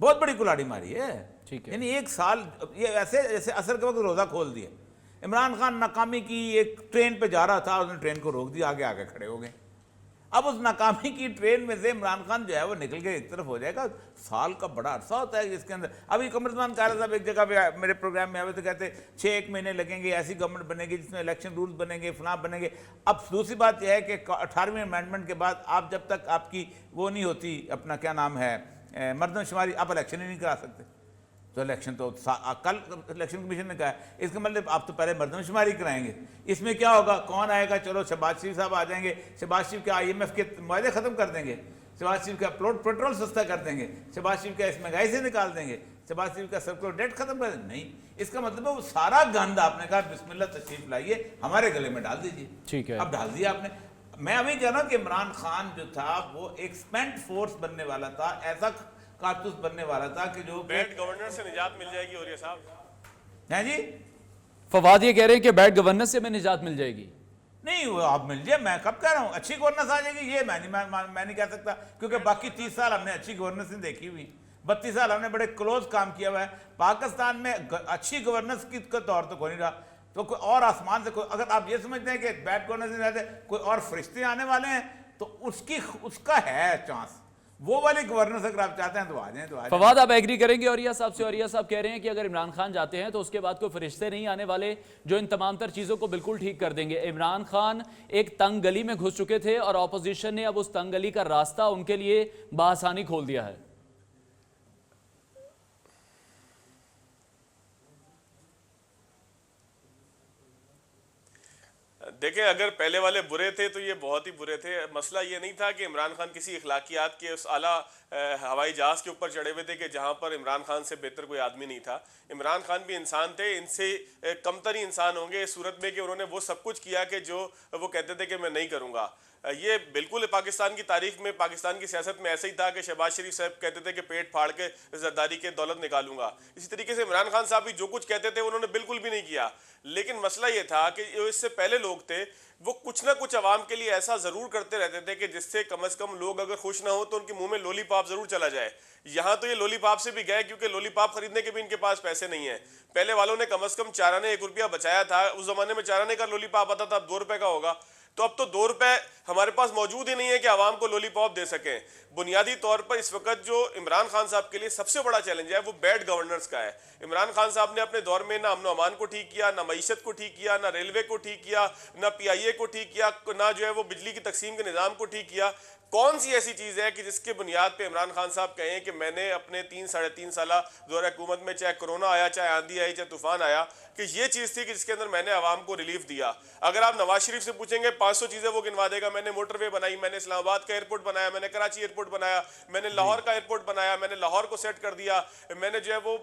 بہت بڑی کلاڑی ماری ہے. ٹھیک ہے. یعنی ایک سال یہ ایسے جیسے عصر کے وقت روزہ کھول دیا. عمران خان ناکامی کی ایک ٹرین پہ جا رہا تھا, اس نے ٹرین کو روک دیا, آگے آگے کھڑے ہو گئے. اب اس ناکامی کی ٹرین میں سے عمران خان جو ہے وہ نکل کے ایک طرف ہو جائے گا. سال کا بڑا عرصہ ہوتا ہے جس کے اندر. ابھی قمرزمان قائل صاحب ایک جگہ پہ میرے پروگرام میں آئے تو کہتے 6-1 مہینے لگیں گے, ایسی گورنمنٹ بنے گی جس میں الیکشن رولز بنیں گے, فلاں بنیں گے. اب دوسری بات یہ ہے کہ 18ویں امینڈمنٹ کے بعد آپ جب تک آپ کی وہ نہیں ہوتی, اپنا کیا نام ہے, مردم شماری, آپ الیکشن ہی نہیں کرا سکتے. تو الیکشن تو کل الیکشن کمیشن نے کہا ہے, اس کا مطلب آپ تو پہلے مردم شماری کرائیں گے. اس میں کیا ہوگا, کون آئے گا, چلو شہباز شریف صاحب آ جائیں گے, شہباز شریف کے IMF کے معاہدے ختم کر دیں گے, شہباز شریف کا پیٹرول سستا کر دیں گے, شہباز شریف کا اس مہنگائی سے نکال دیں گے, شہباز شریف کا سرکولر ڈیٹ ختم کر دیں گے. نہیں, اس کا مطلب ہے وہ سارا گند آپ نے کہا بسم اللہ تشریف لائیے ہمارے گلے میں ڈال دیجیے. ٹھیک ہے. اب ڈال دیا آپ نے. میں ابھی کہہ رہا ہوں کہ عمران خان جو تھا وہ ایک اسپینٹ فورس بننے والا تھا, ایسا کارتوس بننے والا تھا کہ جو بیڈ گورنر سے نجات مل جائے گی. اور یہ صاحب ہیں جی, فواد یہ کہہ رہے ہیں کہ بیڈ گورننس سے میں نجات مل جائے گی. نہیں وہ آپ مل جائے, میں کب کہہ رہا ہوں اچھی گورننس آ جائے گی, یہ میں نہیں کہہ سکتا, کیونکہ باقی 30 سال ہم نے اچھی گورننس نہیں دیکھی ہوئی, 32 سال ہم نے بڑے کلوز کام کیا ہوا ہے. پاکستان میں اچھی گورننس کی طور تو کوئی نہیں رہا. تو کوئی اور آسمان سے کوئی, اگر آپ یہ سمجھتے ہیں کہ بیڈ گورننس نہیں رہتے, کوئی اور فرشتے آنے والے ہیں, تو اس کا ہے چانس. وہ والی گورننس اگر آپ چاہتے ہیں تو آ جائیں. فواد آپ ایگری کریں گے اوریہ صاحب سے؟ اوریہ صاحب کہہ رہے ہیں کہ اگر عمران خان جاتے ہیں تو اس کے بعد کوئی فرشتے نہیں آنے والے جو ان تمام تر چیزوں کو بالکل ٹھیک کر دیں گے. عمران خان ایک تنگ گلی میں گھس چکے تھے اور اپوزیشن نے اب اس تنگ گلی کا راستہ ان کے لیے بآسانی کھول دیا ہے. دیکھیں, اگر پہلے والے برے تھے تو یہ بہت ہی برے تھے. مسئلہ یہ نہیں تھا کہ عمران خان کسی اخلاقیات کے اس اعلیٰ ہوائی جہاز کے اوپر چڑھے ہوئے تھے کہ جہاں پر عمران خان سے بہتر کوئی آدمی نہیں تھا. عمران خان بھی انسان تھے, ان سے کمتر ہی انسان ہوں گے اس صورت میں کہ انہوں نے وہ سب کچھ کیا کہ جو وہ کہتے تھے کہ میں نہیں کروں گا. یہ بالکل پاکستان کی تاریخ میں, پاکستان کی سیاست میں ایسا ہی تھا کہ شہباز شریف صاحب کہتے تھے کہ پیٹ پھاڑ کے زرداری کے دولت نکالوں گا. اسی طریقے سے عمران خان صاحب بھی جو کچھ کہتے تھے انہوں نے بالکل بھی نہیں کیا. لیکن مسئلہ یہ تھا کہ جو اس سے پہلے لوگ تھے وہ کچھ نہ کچھ عوام کے لیے ایسا ضرور کرتے رہتے تھے کہ جس سے کم از کم لوگ اگر خوش نہ ہو تو ان کے منہ میں لولی پاپ ضرور چلا جائے. یہاں تو یہ لولی پاپ سے بھی گئے کیونکہ لولی پاپ خریدنے کے بھی ان کے پاس پیسے نہیں ہیں. پہلے والوں نے کم از کم چارانے 1 روپیہ بچایا تھا. اس زمانے میں چارانے کا لولی پاپ آتا تھا, اب 2 روپے کا ہوگا. تو اب تو 2 روپے ہمارے پاس موجود ہی نہیں ہے کہ عوام کو لولی پاپ دے سکیں. بنیادی طور پر اس وقت جو عمران خان صاحب کے لیے سب سے بڑا چیلنج ہے وہ بیڈ گورننس کا ہے. عمران خان صاحب نے اپنے دور میں نہ امن و امان کو ٹھیک کیا, نہ معیشت کو ٹھیک کیا, نہ ریلوے کو ٹھیک کیا, نہ PIA کو ٹھیک کیا, نہ جو ہے وہ بجلی کی تقسیم کے نظام کو ٹھیک کیا. کون سی ایسی چیز ہے کہ جس کے بنیاد پہ عمران خان صاحب کہیں کہ میں نے اپنے 3-3.5 سالہ دور حکومت میں چاہے کرونا آیا, چاہے آندھی آئی, چاہے طوفان آیا, کہ یہ چیز تھی کہ جس کے اندر میں نے عوام کو ریلیف دیا. اگر آپ نواز شریف سے پوچھیں گے 500 چیزیں وہ گنوا دے گا. میں نے موٹر وے بنائی, میں نے اسلام آباد کا ایئرپورٹ بنایا, میں نے کراچی ایئرپورٹ بنایا, میں نے لاہور کا ایئرپورٹ بنایا, میں نے لاہور کو سیٹ کر دیا, میں نے جو ہے وہ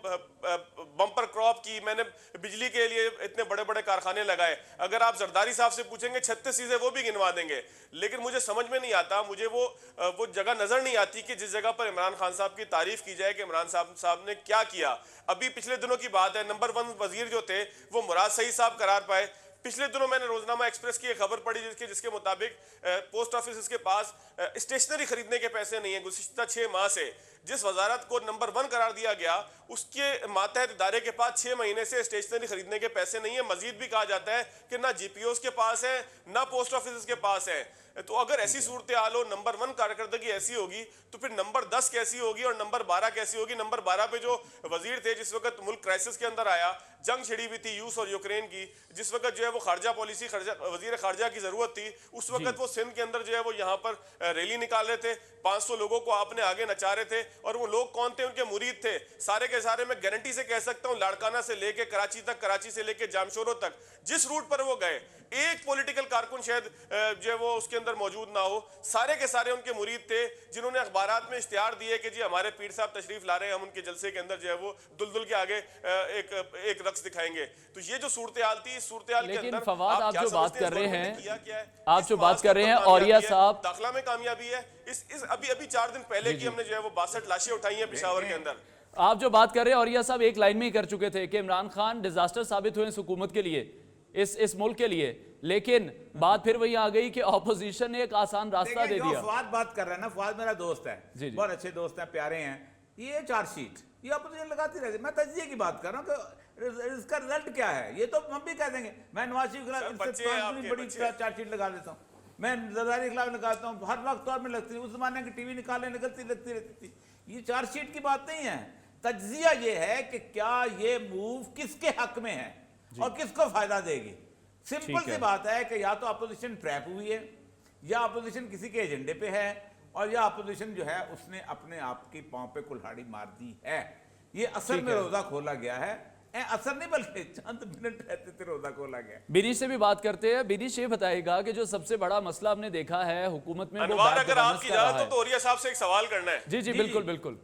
بمپر کراپ کی, میں نے بجلی کے لیے اتنے بڑے بڑے کارخانے لگائے. اگر آپ زرداری صاحب سے پوچھیں گے 36 چیزیں وہ بھی گنوا دیں گے. لیکن مجھے سمجھ میں نہیں آتا, مجھے وہ جگہ نظر نہیں آتی کہ جس جگہ پر عمران خان صاحب کی تعریف کی جائے کہ عمران صاحب نے کیا کیا. ابھی پچھلے دنوں کی بات ہے, نمبر 1 وزیر جو تھے وہ مراد سعید صاحب قرار پائے. پچھلے دنوں میں نے روزنامہ ایکسپریس کی ایک خبر پڑھی جس کے مطابق پوسٹ آفس کے پاس اسٹیشنری خریدنے کے پیسے نہیں ہیں. گزشتہ 6 ماہ سے جس وزارت کو نمبر 1 قرار دیا گیا اس کے ماتحت ادارے کے پاس 6 مہینے سے اسٹیشنری خریدنے کے پیسے نہیں ہیں. مزید بھی کہا جاتا ہے کہ نہ GPOs کے پاس ہیں, نہ پوسٹ آفس کے پاس ہیں. تو اگر ایسی صورتحال ہو, نمبر 1 کارکردگی ایسی ہوگی تو پھر نمبر 10 کیسی ہوگی اور نمبر 12 کیسی ہوگی؟ نمبر 12 پہ جو وزیر تھے جس وقت ملک کرائسس کے اندر آیا, جنگ چھڑی ہوئی تھی روس اور یوکرین کی, جس وقت جو ہے وہ خارجہ پالیسی وزیر خارجہ کی ضرورت تھی, اس وقت وہ سندھ کے اندر جو ہے وہ یہاں پر ریلی نکال رہے تھے. 500 لوگوں کو آپ نے آگے نچا رہے تھے. اور وہ لوگ کون تھے؟ ان کے مرید تھے. سارے کے سارے میں گارنٹی سے کہہ سکتا ہوں لاڑکانہ سے لے کے کراچی تک, کراچی سے لے کے جامشورو تک, جس روٹ پر وہ گئے ایک پولیٹیکل کارکن شاید جو ہے وہ اس کے اندر موجود نہ ہو. سارے کے سارے ان کے مرید تھے جنہوں نے اخبارات میں اشتہار دیے کہ جی ہمارے پیر صاحب تشریف لا رہے ہیں, ہم ان کے جلسے کے اندر جو ہے وہ دلدل کے آگے ایک رقص دکھائیں گے. تو یہ جو صورتحال تھی, اس صورتحال کے اندر فواد آپ جو بات کر رہے ہیں, آپ جو بات کر رہے ہیں اوریہ صاحب, داخلہ میں کامیابی ہے. ابھی 4 دن پہلے کی ہم نے جو ہے وہ 62 لاشیں اٹھائی ہیں پشاور کے اندر. آپ جو بات کر رہے ہیں اوریہ صاحب ایک لائن میں ہی کر چکے تھے کہ عمران خان ڈیزاسٹر ثابت ہوئے اس حکومت کے لیے, اس ملک کے لیے. لیکن بات پھر وہی آ گئی کہ اپوزیشن نے ایک آسان راستہ دے دیا. فواد بات کر رہا ہے نا, فواد میرا دوست ہے, بہت اچھے دوست ہیں, پیارے ہیں. یہ چارج شیٹ یہ اپوزیشن لگاتی رہتی. میں تجزیے کی بات کر رہا ہوں کہ اس کا رزلٹ کیا ہے. یہ تو ہم بھی کہہ دیں گے میں نواز شریف کے خلاف بڑی چارج شیٹ لگا دیتا ہوں, میں زرداری کے خلاف لگاتا ہوں, ہر وقت طور میں لگتی. اس زمانے کی ٹی وی نکالنے لگتی رہتی تھی. یہ چارج شیٹ کی بات نہیں ہے. تجزیہ یہ ہے کہ کیا یہ موو کس کے حق میں ہے اور کس کو فائدہ دے گی. سمپل سی بات ہے کہ یا تو اپوزیشن ٹریپ ہوئی ہے, یا اپوزیشن کسی کے ایجنڈے پہ ہے, اور یا اپوزیشن جو ہے اس نے اپنے آپ کی پاؤں پہ کلہاڑی مار دی ہے. یہ اصل میں روزہ کھولا گیا ہے, اثر نہیں بلکہ چند منٹ رہتے تھے روزہ کھولا گیا. بینیش سے بھی بات کرتے ہیں. بینیش یہ بتائے گا کہ جو سب سے بڑا مسئلہ ہم نے دیکھا ہے حکومت میں, انوار اگر آپ کی اجازت ہو تو اوریہ صاحب سے ایک سوال کرنا ہے. جی جی بالکل بالکل.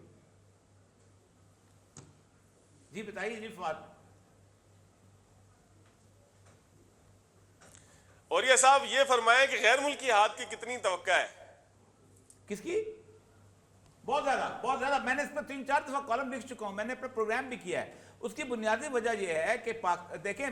جی بتائیے. جی فواد. اوریہ صاحب یہ فرمائیں کہ غیر ملکی ہاتھ کی کتنی توقع ہے؟ کس کی؟ بہت زیادہ. میں نے اس پر 3-4 دفعہ کالم لکھ چکا ہوں, میں نے اپنا پروگرام بھی کیا ہے. اس کی بنیادی وجہ یہ ہے کہ دیکھیں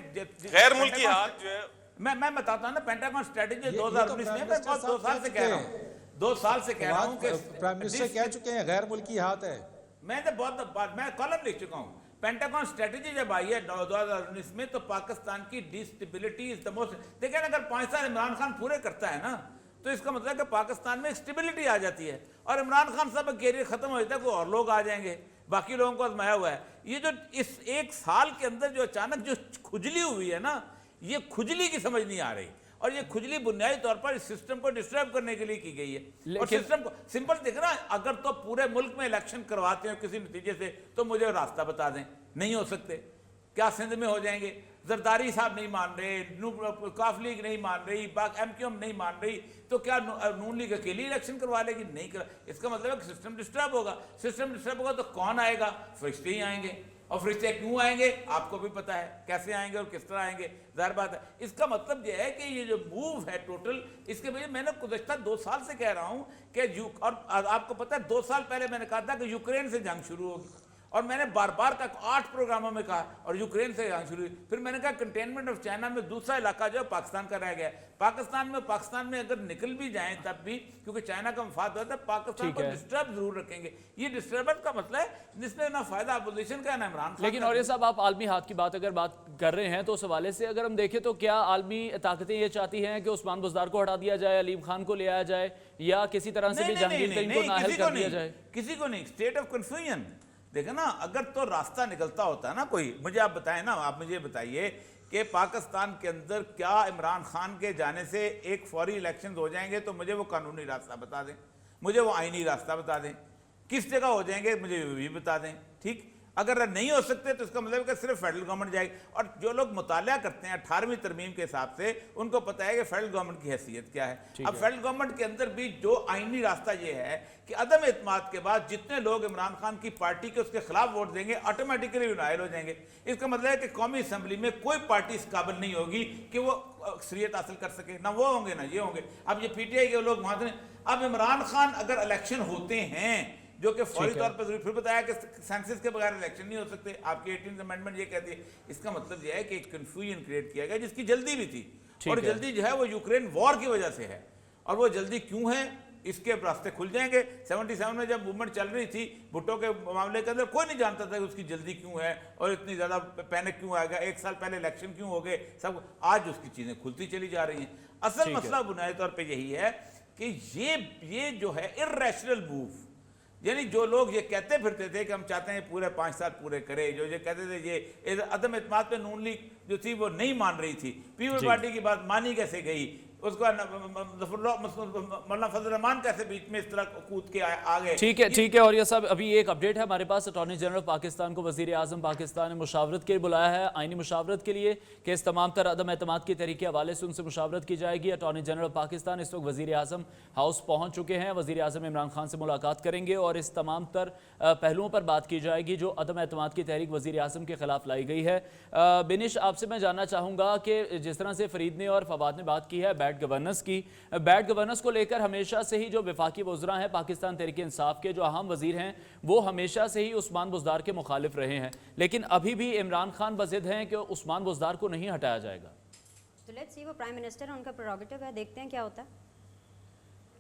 غیر ملکی ہاتھ جو ہے, میں بتاتا ہوں نا, پینٹاگون اسٹریٹجی 2019 میں میں 2 سال سے کہہ رہا ہوں, 2 سال سے کہہ رہا ہوں کہ پرائم منسٹر کہہ چکے ہیں غیر ملکی ہاتھ ہے. میں نے بہت بار میں کالم لکھ چکا ہوں. پینٹاگون اسٹریٹجی جب آئی ہے 2019 میں تو پاکستان کی ڈیسٹیبلٹی از دا موسٹ. دیکھیں اگر 5 سال عمران خان پورے کرتا ہے نا تو اس کا مطلب ہے کہ پاکستان میں اسٹیبلٹی آ جاتی ہے, اور عمران خان صاحب کا کیریئر ختم ہو جاتا ہے, کوئی اور لوگ آ جائیں گے, باقی لوگوں کو آزمایا ہوا ہے. یہ جو اس 1 سال کے اندر جو اچانک جو کھجلی ہوئی ہے نا, یہ کھجلی کی سمجھ نہیں آ رہی, اور یہ کھجلی بنیادی طور پر اس سسٹم کو ڈسٹرب کرنے کے لیے کی گئی ہے. اور سسٹم کو سمپل دیکھ رہا, اگر تو پورے ملک میں الیکشن کرواتے ہیں کسی نتیجے سے تو مجھے راستہ بتا دیں. نہیں ہو سکتے. کیا سندھ میں ہو جائیں گے؟ زرداری صاحب نہیں مان رہے, کاف لیگ نہیں مان رہی, ایم کیو ایم نہیں مان رہی, تو کیا نون لیگ اکیلی الیکشن کروا لے گی؟ نہیں کرا. اس کا مطلب ہے کہ سسٹم ڈسٹرب ہوگا. سسٹم ڈسٹرب ہوگا تو کون آئے گا؟ فرشتے ہی آئیں گے. اور فرشتے کیوں آئیں گے آپ کو بھی پتہ ہے, کیسے آئیں گے اور کس طرح آئیں گے, ظاہر بات ہے. اس کا مطلب یہ ہے کہ یہ جو موو ہے ٹوٹل, اس کے وجہ میں نے گزشتہ 2 سال سے کہہ رہا ہوں کہ اور آپ کو پتہ ہے 2 سال پہلے میں نے کہا تھا کہ یوکرین سے جنگ شروع ہوگی, اور میں نے بار بار تک 8 پروگراموں میں کہا, اور یوکرین سے جنگ شروع ہوئی. پھر میں نے کہا کنٹینمنٹ آف چائنا میں دوسرا علاقہ جو ہے پاکستان کا رہ گیا ہے. پاکستان میں اگر نکل بھی جائیں تب بھی, کیونکہ چائنا کا مفاد ہوتا ہے, پاکستان کو ڈسٹرب ضرور رکھیں گے. یہ ڈسٹربنس کا مسئلہ ہے جس میں نہ فائدہ اپوزیشن کا ہے نہ عمران خان. لیکن اور یہ صاحب آپ عالمی ہاتھ کی بات اگر بات کر رہے ہیں تو اس حوالے سے اگر ہم دیکھیں تو کیا عالمی طاقتیں یہ چاہتی ہیں کہ عثمان بزدار کو ہٹا دیا جائے, علیم خان کو لے آیا جائے, یا کسی طرح سے بھی جہانگیر ترین کو نااہل کر دیا جائے؟ کسی کو نہیں. State of confusion. دیکھیں نا, اگر تو راستہ نکلتا ہوتا ہے نا کوئی, مجھے آپ بتائیں نا, آپ مجھے بتائیے کہ پاکستان کے اندر کیا عمران خان کے جانے سے ایک فوری الیکشنز ہو جائیں گے؟ تو مجھے وہ قانونی راستہ بتا دیں, مجھے وہ آئینی راستہ بتا دیں. کس جگہ ہو جائیں گے مجھے بھی بتا دیں. ٹھیک, اگر نہیں ہو سکتے تو اس کا مطلب ہے کہ صرف فیڈرل گورنمنٹ جائے گی. اور جو لوگ مطالعہ کرتے ہیں 18ویں ترمیم کے حساب سے, ان کو پتہ ہے کہ فیڈرل گورنمنٹ کی حیثیت کیا ہے. اب فیڈرل گورنمنٹ کے اندر بھی جو آئینی راستہ یہ ہے کہ عدم اعتماد کے بعد جتنے لوگ عمران خان کی پارٹی کے اس کے خلاف ووٹ دیں گے آٹومیٹکلی نائل ہو جائیں گے. اس کا مطلب ہے کہ قومی اسمبلی میں کوئی پارٹی اس قابل نہیں ہوگی کہ وہ اکثریت حاصل کر سکے. نہ وہ ہوں گے نہ یہ ہوں گے. اب یہ پی ٹی آئی کے لوگ وہاں سے, اب عمران خان اگر الیکشن ہوتے ہیں جو کہ فوری طور پر ضروری, پھر بتایا کہ سینسس کے بغیر الیکشن نہیں ہو سکتے, آپ کی 18th امینڈمنٹ یہ کہتی ہے. اس کا مطلب یہ ہے کہ ایک کنفیوژن کریٹ کیا گیا جس کی جلدی بھی تھی, اور جلدی جو ہے وہ یوکرین وار کی وجہ سے ہے. اور وہ جلدی کیوں ہے اس کے راستے کھل جائیں گے. 77 میں جب موومنٹ چل رہی تھی بھٹو کے معاملے کے اندر, کوئی نہیں جانتا تھا کہ اس کی جلدی کیوں ہے اور اتنی زیادہ پینک کیوں آئے گا, 1 سال پہلے الیکشن کیوں ہو گئے سب. آج اس کی چیزیں کھلتی چلی جا رہی ہیں. اصل مسئلہ بنیادی طور پہ یہی ہے کہ یہ جو ہے ارریشنل موو, یعنی جو لوگ یہ کہتے پھرتے تھے کہ ہم چاہتے ہیں پورے 5 سال پورے کرے, جو یہ کہتے تھے یہ عدم اعتماد پہ نون لیگ جو تھی وہ نہیں مان رہی تھی, پیپل پارٹی کی بات مانی کیسے گئی, اس کو مولانا فضل الرحمان کیسے بیچ میں اس طرح کود کے آ گئے. ٹھیک ہے. اور یہ سب ابھی ایک اپڈیٹ ہے ہمارے پاس. اٹارنی جنرل پاکستان کو وزیر اعظم پاکستان نے مشاورت کے بلایا ہے, آئینی مشاورت کے لیے, کہ اس تمام تر عدم اعتماد کی تحریک کے حوالے سے ان سے مشاورت کی جائے گی. اٹارنی جنرل پاکستان اس وقت وزیر اعظم ہاؤس پہنچ چکے ہیں. وزیر اعظم عمران خان سے ملاقات کریں گے اور اس تمام تر پہلوؤں پر بات کی جائے گی جو عدم اعتماد کی تحریک وزیر اعظم کے خلاف لائی گئی ہے. بینش, آپ سے میں جاننا چاہوں گا کہ جس طرح سے فرید نے اور فواد نے بات کی ہے بیڈ گورننس کی, بیڈ گورننس کو لے کر ہمیشہ سے ہی جو وفاقی وزراء ہیں پاکستان تحریک انصاف کے, جو اہم وزیر ہیں, وہ ہمیشہ سے ہی عثمان بزدار کے مخالف رہے ہیں, لیکن ابھی بھی عمران خان بضد ہیں کہ عثمان بزدار کو نہیں ہٹایا جائے گا. تو لیٹس سی, وہ پرائم منسٹر ہے, ان کا پریروگیٹو ہے, دیکھتے ہیں کیا ہوتا ہے.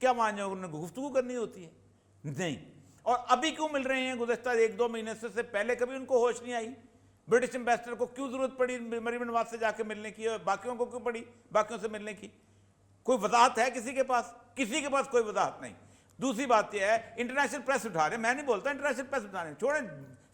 کیا وہاں جو انہوں نے گفتگو کرنی ہوتی ہے؟ نہیں. اور ابھی کیوں مل رہے ہیں؟ گزشتہ 1-2 مہینے سے پہلے کبھی ان کو ہوش نہیں آئی؟ برٹش امبیسڈر کو کیوں ضرورت پڑی مریم نواز سے جا کے ملنے کی اور باقیوں کو کیوں پڑی باقیوں سے ملنے کی؟ کوئی وضاحت ہے کسی کے پاس؟ کسی کے پاس کوئی وضاحت نہیں. دوسری بات یہ ہے انٹرنیشنل پریس اٹھا رہے ہیں, میں نہیں بولتا انٹرنیشنل پریس اٹھانے, چھوڑیں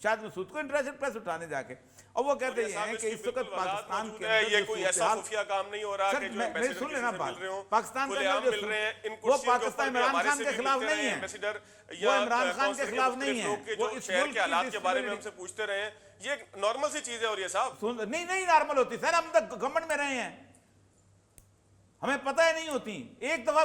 شاہد مسعود کو انٹرنیشنل پریس اٹھانے جا کے, اور وہ کہتے ہیں کہ اس وقت پاکستان کے اندر یہ کوئی ایسا خفیہ کام نہیں ہو رہا کہ جو میری سن لینا بات, پاکستان کھلے عام مل رہے ہیں ان وہ کرسیوں کے پاکستان اوپر عمران خان کے خلاف نہیں ہے, ایمبیسڈر وہ یا عمران خان کے خلاف نہیں ہے, وہ شہر کے حالات کے بارے میں ہم سے پوچھتے رہے ہیں. یہ نارمل سی چیز ہے. اور یہ صاحب نہیں نارمل ہوتی سر, ہم تک گورنمنٹ میں رہے ہیں, ہمیں پتہ ہی نہیں ہوتی. ایک دفعہ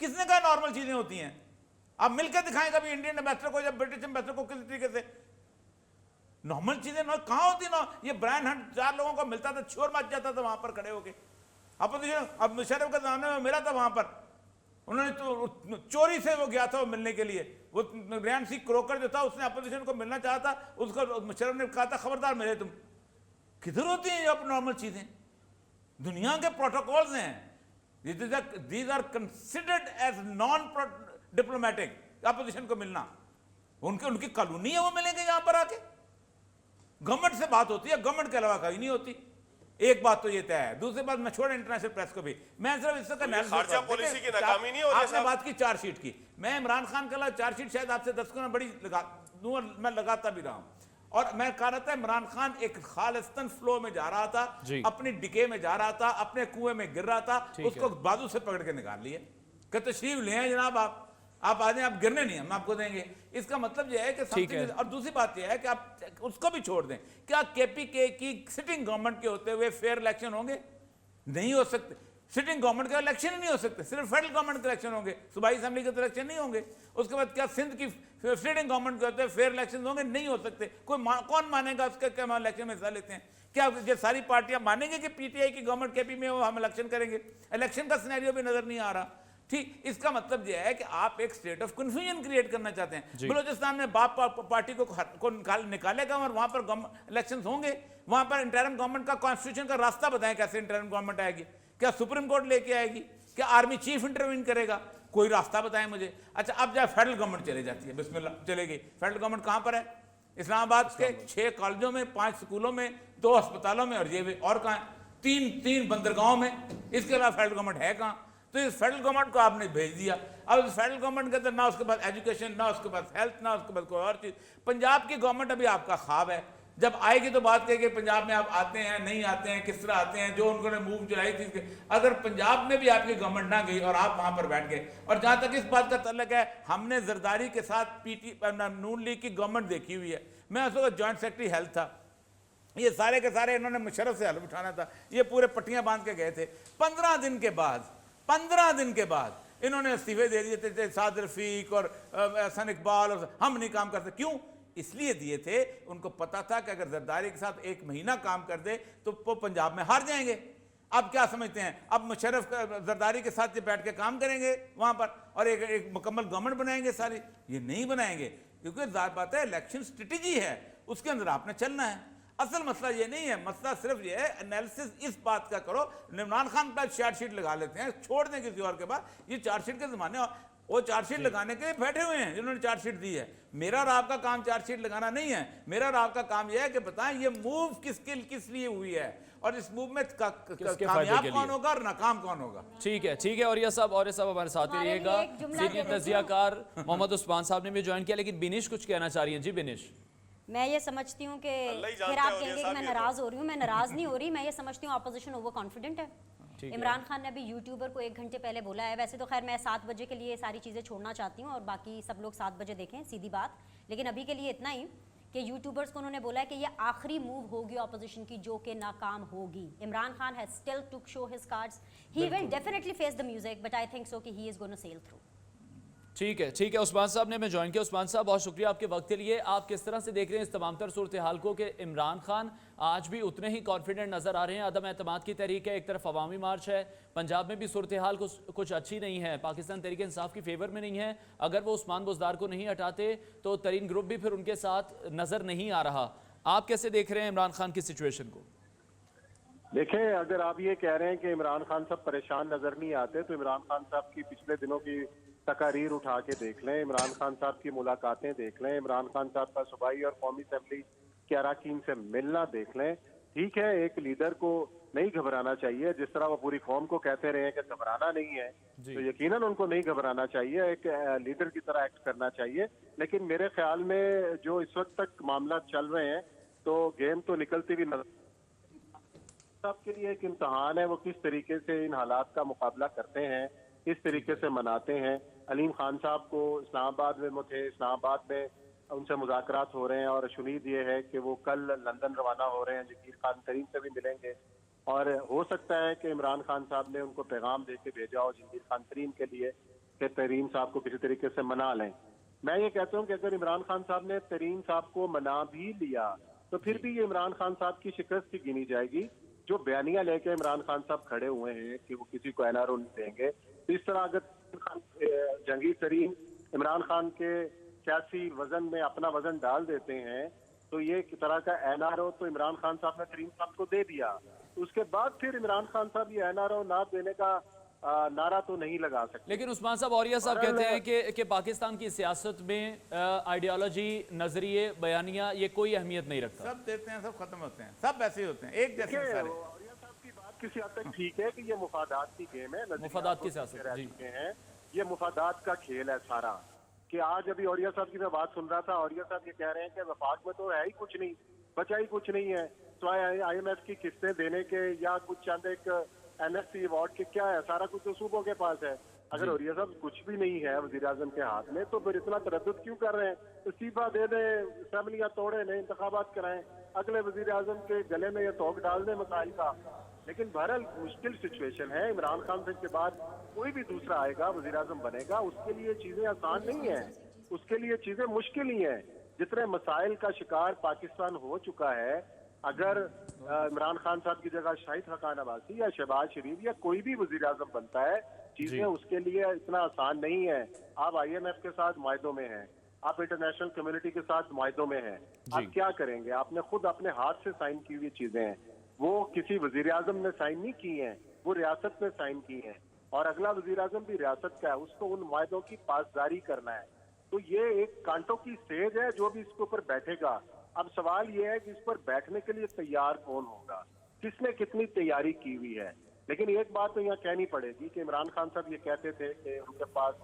کس نے کہا نارمل چیزیں ہوتی ہیں؟ آپ مل کے دکھائیں کبھی انڈین امبیسڈر کو یا برٹش امبیسڈر کو کس طریقے سے نارمل چیزیں کہاں ہوتی نا. یہ برائن ہنٹ 4 لوگوں کو ملتا تھا, شور مچ جاتا تھا وہاں پر کھڑے ہو کے. اپوزیشن اب مشرف کے زمانے میں ملا تھا وہاں پر, انہوں نے تو چوری سے وہ گیا تھا وہ ملنے کے لیے. وہ ریان سی کروکر جو تھا اس نے اپوزیشن کو ملنا چاہا تھا, اس کو مشرف نے کہا تھا خبردار ملے تم. کدھر ہوتی ہیں یہ اب نارمل چیزیں؟ دنیا کے پروٹوکولز ہیں, these are considered as non-diplomatic. Opposition کو ملنا ان کی کالونی ہے, وہ ملیں گے یہاں پر آ کے. گورنمنٹ سے بات ہوتی ہے, گورنمنٹ کے علاوہ کہیں نہیں ہوتی. ایک بات تو یہ طے ہے. دوسری بات میں چھوڑیں انٹرنیشنل پریس کو بھی, میں صرف اس کا خارجہ پالیسی کی ناکامی نہیں ہو رہی. آپ نے بات کی چارج شیٹ کی, میں عمران خان کا چارج شیٹ شاید آپ سے 10 گنا بڑی میں لگاتا بھی رہا ہوں, اور میں کہا رہا تھا عمران خان ایک خالصتاً فلو میں جا رہا تھا, اپنی ڈکے میں جا رہا تھا, اپنے کنویں میں گر رہا تھا, اس کو بازو سے پکڑ کے نکال لیے کہ تشریف لے ہیں جناب, آپ آ جائیں, آپ گرنے نہیں, ہم آپ کو دیں گے. اس کا مطلب یہ ہے کہ اور دوسری بات یہ ہے کہ آپ اس کو بھی چھوڑ دیں. کیا کے پی کے کی سٹنگ گورنمنٹ کے ہوتے ہوئے فیئر الیکشن ہوں گے؟ نہیں ہو سکتے. سٹنگ گورنمنٹ کے الیکشن نہیں ہو سکتے, صرف فیڈرل گورنمنٹ کے الیکشن ہوں گے, صوبائی اسمبلی کے تو الیکشن نہیں ہوں گے. اس کے بعد کیا سندھ کی سٹنگ گورنمنٹ کے ہوتے ہوئے فیئر الیکشن ہوں گے؟ نہیں ہو سکتے. کون مانے گا اس کے کہ ہم الیکشن میں حصہ لیتے ہیں؟ کیا یہ ساری پارٹیاں مانیں گے کہ پی ٹی آئی کی گورنمنٹ کے پی میں ہم الیکشن کریں گے؟ الیکشن کا سینیریو بھی نظر نہیں آ رہا. ٹھیک, اس کا مطلب یہ ہے کہ آپ ایک اسٹیٹ آف کنفیوژن کریٹ کرنا چاہتے ہیں. بلوچستان میں باپ پارٹی کو نکالے گا اور وہاں پر الیکشنز ہوں گے. وہاں پر انٹرم گورنمنٹ کا کانسٹیٹیوشن کا راستہ بتائیں, کیسے انٹرم گورنمنٹ آئے گی؟ کیا سپریم کورٹ لے کے آئے گی؟ کیا آرمی چیف انٹروین کرے گا؟ کوئی راستہ بتائیں مجھے. اچھا, اب جب فیڈرل گورنمنٹ چلے جاتی ہے, بسم اللہ چلے گی. فیڈرل گورنمنٹ کہاں پر ہے؟ اسلام آباد کے 6 کالجوں میں, 5 سکولوں میں, 2 ہسپتالوں میں, اور یہ اور کہاں 3 بندرگاہوں میں. اس کے علاوہ فیڈرل گورنمنٹ ہے کہاں؟ تو اس فیڈرل گورنمنٹ کو آپ نے بھیج دیا. اب اس فیڈرل گورنمنٹ کے اندر نہ اس کے پاس ایجوکیشن, نہ اس کے پاس ہیلتھ, نہ اس کے پاس کوئی اور چیز. پنجاب کی گورنمنٹ ابھی آپ کا خواب ہے, جب آئے گی تو بات کہے کہ پنجاب میں آپ آتے ہیں نہیں آتے ہیں, کس طرح آتے ہیں, جو ان کو نے موو چلائی تھی. اگر پنجاب میں بھی آپ کی گورنمنٹ نہ گئی اور آپ وہاں پر بیٹھ گئے, اور جہاں تک اس بات کا تعلق ہے, ہم نے زرداری کے ساتھ نون لیگ کی گورنمنٹ دیکھی ہوئی ہے. میں اس وقت جوائنٹ سیکرٹری ہیلتھ تھا. یہ سارے کے سارے انہوں نے مشرف سے حلف اٹھانا تھا, یہ پورے پٹیاں باندھ کے گئے تھے. 15 دن کے بعد انہوں نے استعفے دے دیے تھے. سعد رفیق اور احسن اقبال, اور ہم نہیں کام کرتے. کیوں؟ اس لیے دیے تھے, ان کو پتا تھا کہ اگر زرداری کے ساتھ 1 مہینہ کام کر دے تو وہ پنجاب میں ہار جائیں گے. اب کیا سمجھتے ہیں, اب مشرف زرداری کے ساتھ یہ بیٹھ کے کام کریں گے وہاں پر اور ایک مکمل گورنمنٹ بنائیں گے ساری؟ یہ نہیں بنائیں گے, کیونکہ ذات بات ہے الیکشن اسٹریٹجی ہے, اس کے اندر آپ نے چلنا ہے. اصل مسئلہ یہ نہیں ہے, مسئلہ صرف یہ ہے انالیسس اس بات کا کرو. عمران خان پر چارج شیٹ لگا لیتے ہیں, چھوڑ دیں کسی اور کے بعد. یہ چارج شیٹ کے زمانے, وہ چارج شیٹ لگانے کے لیے بیٹھے ہوئے ہیں جنہوں نے چارج شیٹ دی ہے. میرا اور آپ کا کام چارج شیٹ لگانا نہیں ہے. میرا اور آپ کا کام یہ ہے کہ بتائیں یہ موو کس لیے ہوئی ہے, اور اس موو میں کامیاب کون ہوگا اور ناکام کون ہوگا. ٹھیک ہے. اور یہ سب ہمارے ساتھ ہی رہے گا. سینئر تجزیہ کار محمد عثمان صاحب نے بھی جوائن کیا, لیکن بینش کچھ کہنا چاہ رہی ہیں. جی بینش. میں یہ سمجھتی ہوں کہ پھر آپ کہیں گے کہ میں ناراض ہو رہی ہوں. میں ناراض نہیں ہو رہی, میں یہ سمجھتی ہوں اپوزیشن اوور کانفیڈنٹ ہے. عمران خان نے ابھی یوٹیوبر کو 1 گھنٹے پہلے بولا ہے, ویسے تو خیر میں 7 بجے کے لیے ساری چیزیں چھوڑنا چاہتی ہوں اور باقی سب لوگ 7 بجے دیکھیں, سیدھی بات. لیکن ابھی کے لیے اتنا ہی کہ یوٹیوبرز کو انہوں نے بولا ہے کہ یہ آخری موو ہوگی اپوزیشن کی جو کہ ناکام ہوگی. Imran Khan has still to show his cards. He will definitely face the music, but I think so کہ he is gonna cell through. ٹھیک ہے. عثمان صاحب نے میں جوائن کیا. عثمان صاحب بہت شکریہ آپ کے وقت کے لیے. آپ کس طرح سے دیکھ رہے ہیں اس تمام تر صورتحال کو کہ عمران خان آج بھی اتنے ہی کانفیڈنٹ نظر آ رہے ہیں؟ عدم اعتماد کی تحریک ہے, ایک طرف عوامی مارچ ہے, پنجاب میں بھی صورتحال کچھ اچھی نہیں ہے, پاکستان تحریک انصاف کی فیور میں نہیں ہے. اگر وہ عثمان بزدار کو نہیں ہٹاتے تو ترین گروپ بھی پھر ان کے ساتھ نظر نہیں آ رہا. آپ کیسے دیکھ رہے ہیں عمران خان کی سچویشن کو؟ دیکھیں اگر آپ یہ کہہ رہے ہیں کہ عمران خان صاحب پریشان نظر نہیں آتے تو عمران خان صاحب کی پچھلے دنوں کی تقاریر اٹھا کے دیکھ لیں، عمران خان صاحب کی ملاقاتیں دیکھ لیں، عمران خان صاحب کا صوبائی اور قومی اسمبلی کے اراکین سے ملنا دیکھ لیں۔ ٹھیک ہے ایک لیڈر کو نہیں گھبرانا چاہیے، جس طرح وہ پوری قوم کو کہتے رہے ہیں کہ گھبرانا نہیں ہے تو یقیناً ان کو نہیں گھبرانا چاہیے، ایک لیڈر کی طرح ایکٹ کرنا چاہیے۔ لیکن میرے خیال میں جو اس وقت تک معاملات چل رہے ہیں تو گیم تو نکلتی بھی نظر صاحب کے لیے ایک امتحان ہے، وہ کس طریقے سے ان حالات کا مقابلہ کرتے ہیں، کس طریقے سے مناتے ہیں۔ علیم خان صاحب کو اسلام آباد میں وہ تھے، اسلام آباد میں ان سے مذاکرات ہو رہے ہیں اور شنید یہ ہے کہ وہ کل لندن روانہ ہو رہے ہیں، جنگیر خان ترین سے بھی ملیں گے اور ہو سکتا ہے کہ عمران خان صاحب نے ان کو پیغام دے کے بھیجا ہو جنگیر خان ترین کے لیے کہ ترین صاحب کو کسی طریقے سے منا لیں۔ میں یہ کہتا ہوں کہ اگر عمران خان صاحب نے ترین صاحب کو منا بھی لیا تو پھر بھی یہ عمران خان صاحب کی شکست ہی گنی جائے گی۔ جو بیانیہ لے کے عمران خان صاحب کھڑے ہوئے ہیں کہ وہ کسی کو NRO نہیں دیں گے، اس طرح اگر جنگیر ترین عمران خان کے سیاسی وزن میں اپنا وزن ڈال دیتے ہیں تو یہ ایک طرح کا NRO تو عمران خان صاحب نے ترین صاحب کو دے دیا، اس کے بعد پھر عمران خان صاحب یہ NRO نہ دینے کا نعرہ تو نہیں لگا سکتے۔ لیکن عثمان صاحب اوریہ صاحب کہتے ہیں کہ پاکستان کی سیاست میں آئیڈیالوجی، نظریے، بیانیہ یہ کوئی اہمیت نہیں رکھتا، سب دیتے ہیں سب ختم ہوتے ہیں، سب ایسے ہی ہوتے ہیں ایک جیسے سارے۔ اوریہ صاحب کی بات کسی حد تک ٹھیک ہے کہ یہ مفادات کی گیم ہے، مفادات کی سیاست رہ چکے ہیں، یہ مفادات کا کھیل ہے سارا۔ کہ آج ابھی اوریہ صاحب کی میں بات سن رہا تھا، اوریہ صاحب یہ کہہ رہے ہیں کہ وفاق میں تو ہے ہی کچھ نہیں، بچا ہی کچھ نہیں ہے، سوائے IMF کی قسطیں دینے کے یا کچھ چند ایک NFC ایوارڈ کے، کیا ہے سارا کچھ تو صوبوں کے پاس ہے۔ اگر اوریہ صاحب کچھ بھی نہیں ہے وزیر اعظم کے ہاتھ میں تو پھر اتنا تردد کیوں کر رہے ہیں؟ استعفیٰ دے دیں، اسمبلیاں توڑیں، نئے انتخابات کرائیں، اگلے وزیر اعظم کے گلے میں یہ توق ڈال دیں مسائل کا۔ لیکن بہرحال مشکل سچویشن ہے، عمران خان سے کے بعد کوئی بھی دوسرا آئے گا وزیر اعظم بنے گا، اس کے لیے چیزیں آسان نہیں ہیں، اس کے لیے چیزیں مشکل ہی ہیں۔ جتنے مسائل کا شکار پاکستان ہو چکا ہے، اگر عمران خان صاحب کی جگہ شاہد حقان عباسی یا شہباز شریف یا کوئی بھی وزیر اعظم بنتا ہے، چیزیں اس کے لیے اتنا آسان نہیں ہے۔ آپ IMF کے ساتھ معاہدوں میں ہیں، آپ انٹرنیشنل کمیونٹی کے ساتھ معاہدوں میں ہیں، آپ کیا کریں گے؟ آپ نے خود اپنے ہاتھ سے سائن کی ہوئی چیزیں ہیں، وہ کسی وزیر اعظم نے سائن نہیں کی ہیں، وہ ریاست نے سائن کی ہیں، اور اگلا وزیر اعظم بھی ریاست کا ہے، اس کو ان معاہدوں کی پاسداری کرنا ہے۔ تو یہ ایک کانٹوں کی سیج ہے جو بھی اس کے اوپر بیٹھے گا۔ اب سوال یہ ہے کہ اس پر بیٹھنے کے لیے تیار کون ہوگا، کس نے کتنی تیاری کی ہوئی ہے۔ لیکن ایک بات تو یہاں کہنی پڑے گی کہ عمران خان صاحب یہ کہتے تھے کہ ان کے پاس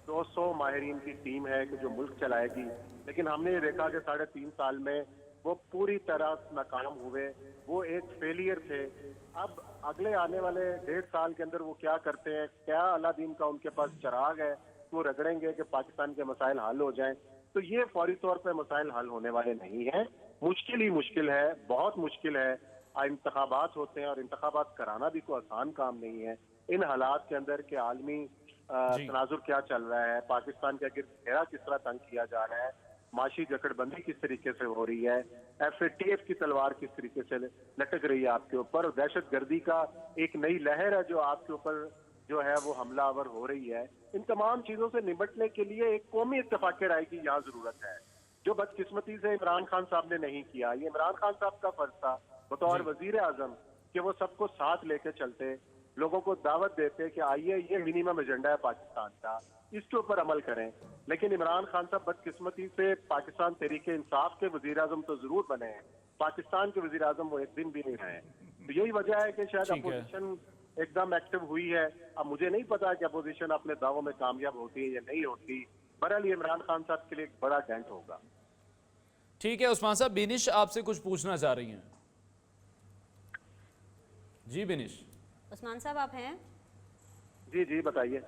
200 ماہرین کی ٹیم ہے کہ جو ملک چلائے گی، لیکن ہم نے یہ دیکھا کہ 3.5 سال میں وہ پوری طرح ناکام ہوئے، وہ ایک فیلئر تھے۔ اب اگلے آنے والے 1.5 سال کے اندر وہ کیا کرتے ہیں؟ کیا اللہ دین کا ان کے پاس چراغ ہے، وہ رگڑیں گے کہ پاکستان کے مسائل حل ہو جائیں؟ تو یہ فوری طور پہ مسائل حل ہونے والے نہیں ہیں، مشکل ہی مشکل ہے، بہت مشکل ہے۔ انتخابات ہوتے ہیں اور انتخابات کرانا بھی کوئی آسان کام نہیں ہے ان حالات کے اندر کہ عالمی تناظر کیا چل رہا ہے، پاکستان کے گرد گھیرا کس طرح تنگ کیا جا رہا ہے، معاشی جکڑ بندی کس طریقے سے ہو رہی ہے، FATF کی تلوار کس طریقے سے لٹک رہی ہے آپ کے اوپر، دہشت گردی کا ایک نئی لہر ہے جو آپ کے اوپر جو ہے وہ حملہ آور ہو رہی ہے۔ ان تمام چیزوں سے نمٹنے کے لیے ایک قومی اتفاق رائے کی یہاں ضرورت ہے، جو بدقسمتی سے عمران خان صاحب نے نہیں کیا۔ یہ عمران خان صاحب کا فرض تھا بطور وزیر اعظم کہ وہ سب کو ساتھ لے کے چلتے، لوگوں کو دعوت دیتے کہ آئیے یہ منیمم ایجنڈا ہے پاکستان کا، اس کے اوپر عمل کریں۔ لیکن عمران خان صاحب بدقسمتی سے پاکستان تحریک انصاف کے وزیر اعظم تو ضرور بنے ہیں، پاکستان کے وزیر اعظم وہ ایک دن بھی نہیں رہے۔ تو یہی وجہ ہے کہ شاید اپوزیشن ایک دم ایکٹیو ہوئی ہے۔ اب مجھے نہیں پتا کہ اپوزیشن اپنے دعووں میں کامیاب ہوتی ہے یا نہیں ہوتی، بہرحال یہ عمران خان صاحب کے لیے ایک بڑا ڈینٹ ہوگا۔ ٹھیک ہے عثمان صاحب، بینش آپ سے کچھ پوچھنا چاہ رہی ہیں؟ جی بینش۔ عثمان صاحب آپ ہیں؟ جی بتائیے۔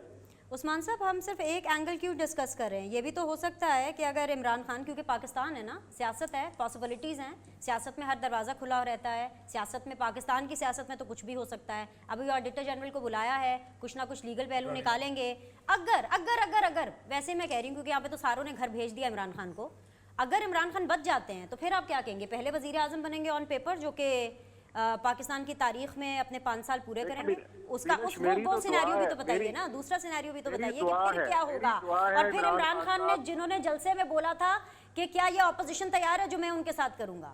عثمان صاحب ہم صرف ایک اینگل کیوں ڈسکس کر رہے ہیں؟ یہ بھی تو ہو سکتا ہے کہ اگر عمران خان، کیونکہ پاکستان ہے نا، سیاست ہے، پاسبلٹیز ہیں، سیاست میں ہر دروازہ کھلا رہتا ہے، سیاست میں، پاکستان کی سیاست میں تو کچھ بھی ہو سکتا ہے۔ ابھی آڈیٹر جنرل کو بلایا ہے، کچھ نہ کچھ لیگل پہلو نکالیں گے۔ اگر ویسے میں کہہ رہی ہوں کیونکہ یہاں پہ تو ساروں نے گھر بھیج دیا عمران خان کو، اگر عمران خان بچ جاتے ہیں تو پھر آپ کیا کہیں گے؟ پہلے وزیر اعظم بنیں گے آن پیپر جو کہ پاکستان کی تاریخ میں اپنے 5 سال پورے کریں گے؟ وہ سینیریو بھی تو بتائیے نا، دوسرا سینیریو بھی تو بتائیے کہ پھر کیا ہوگا۔ اور پھر عمران خان نے جنہوں نے جلسے میں بولا تھا کہ کیا یہ اپوزیشن تیار ہے جو میں ان کے ساتھ کروں گا،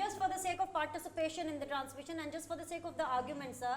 just for the sake of participation in the transmission and just for the sake of the argument, sir,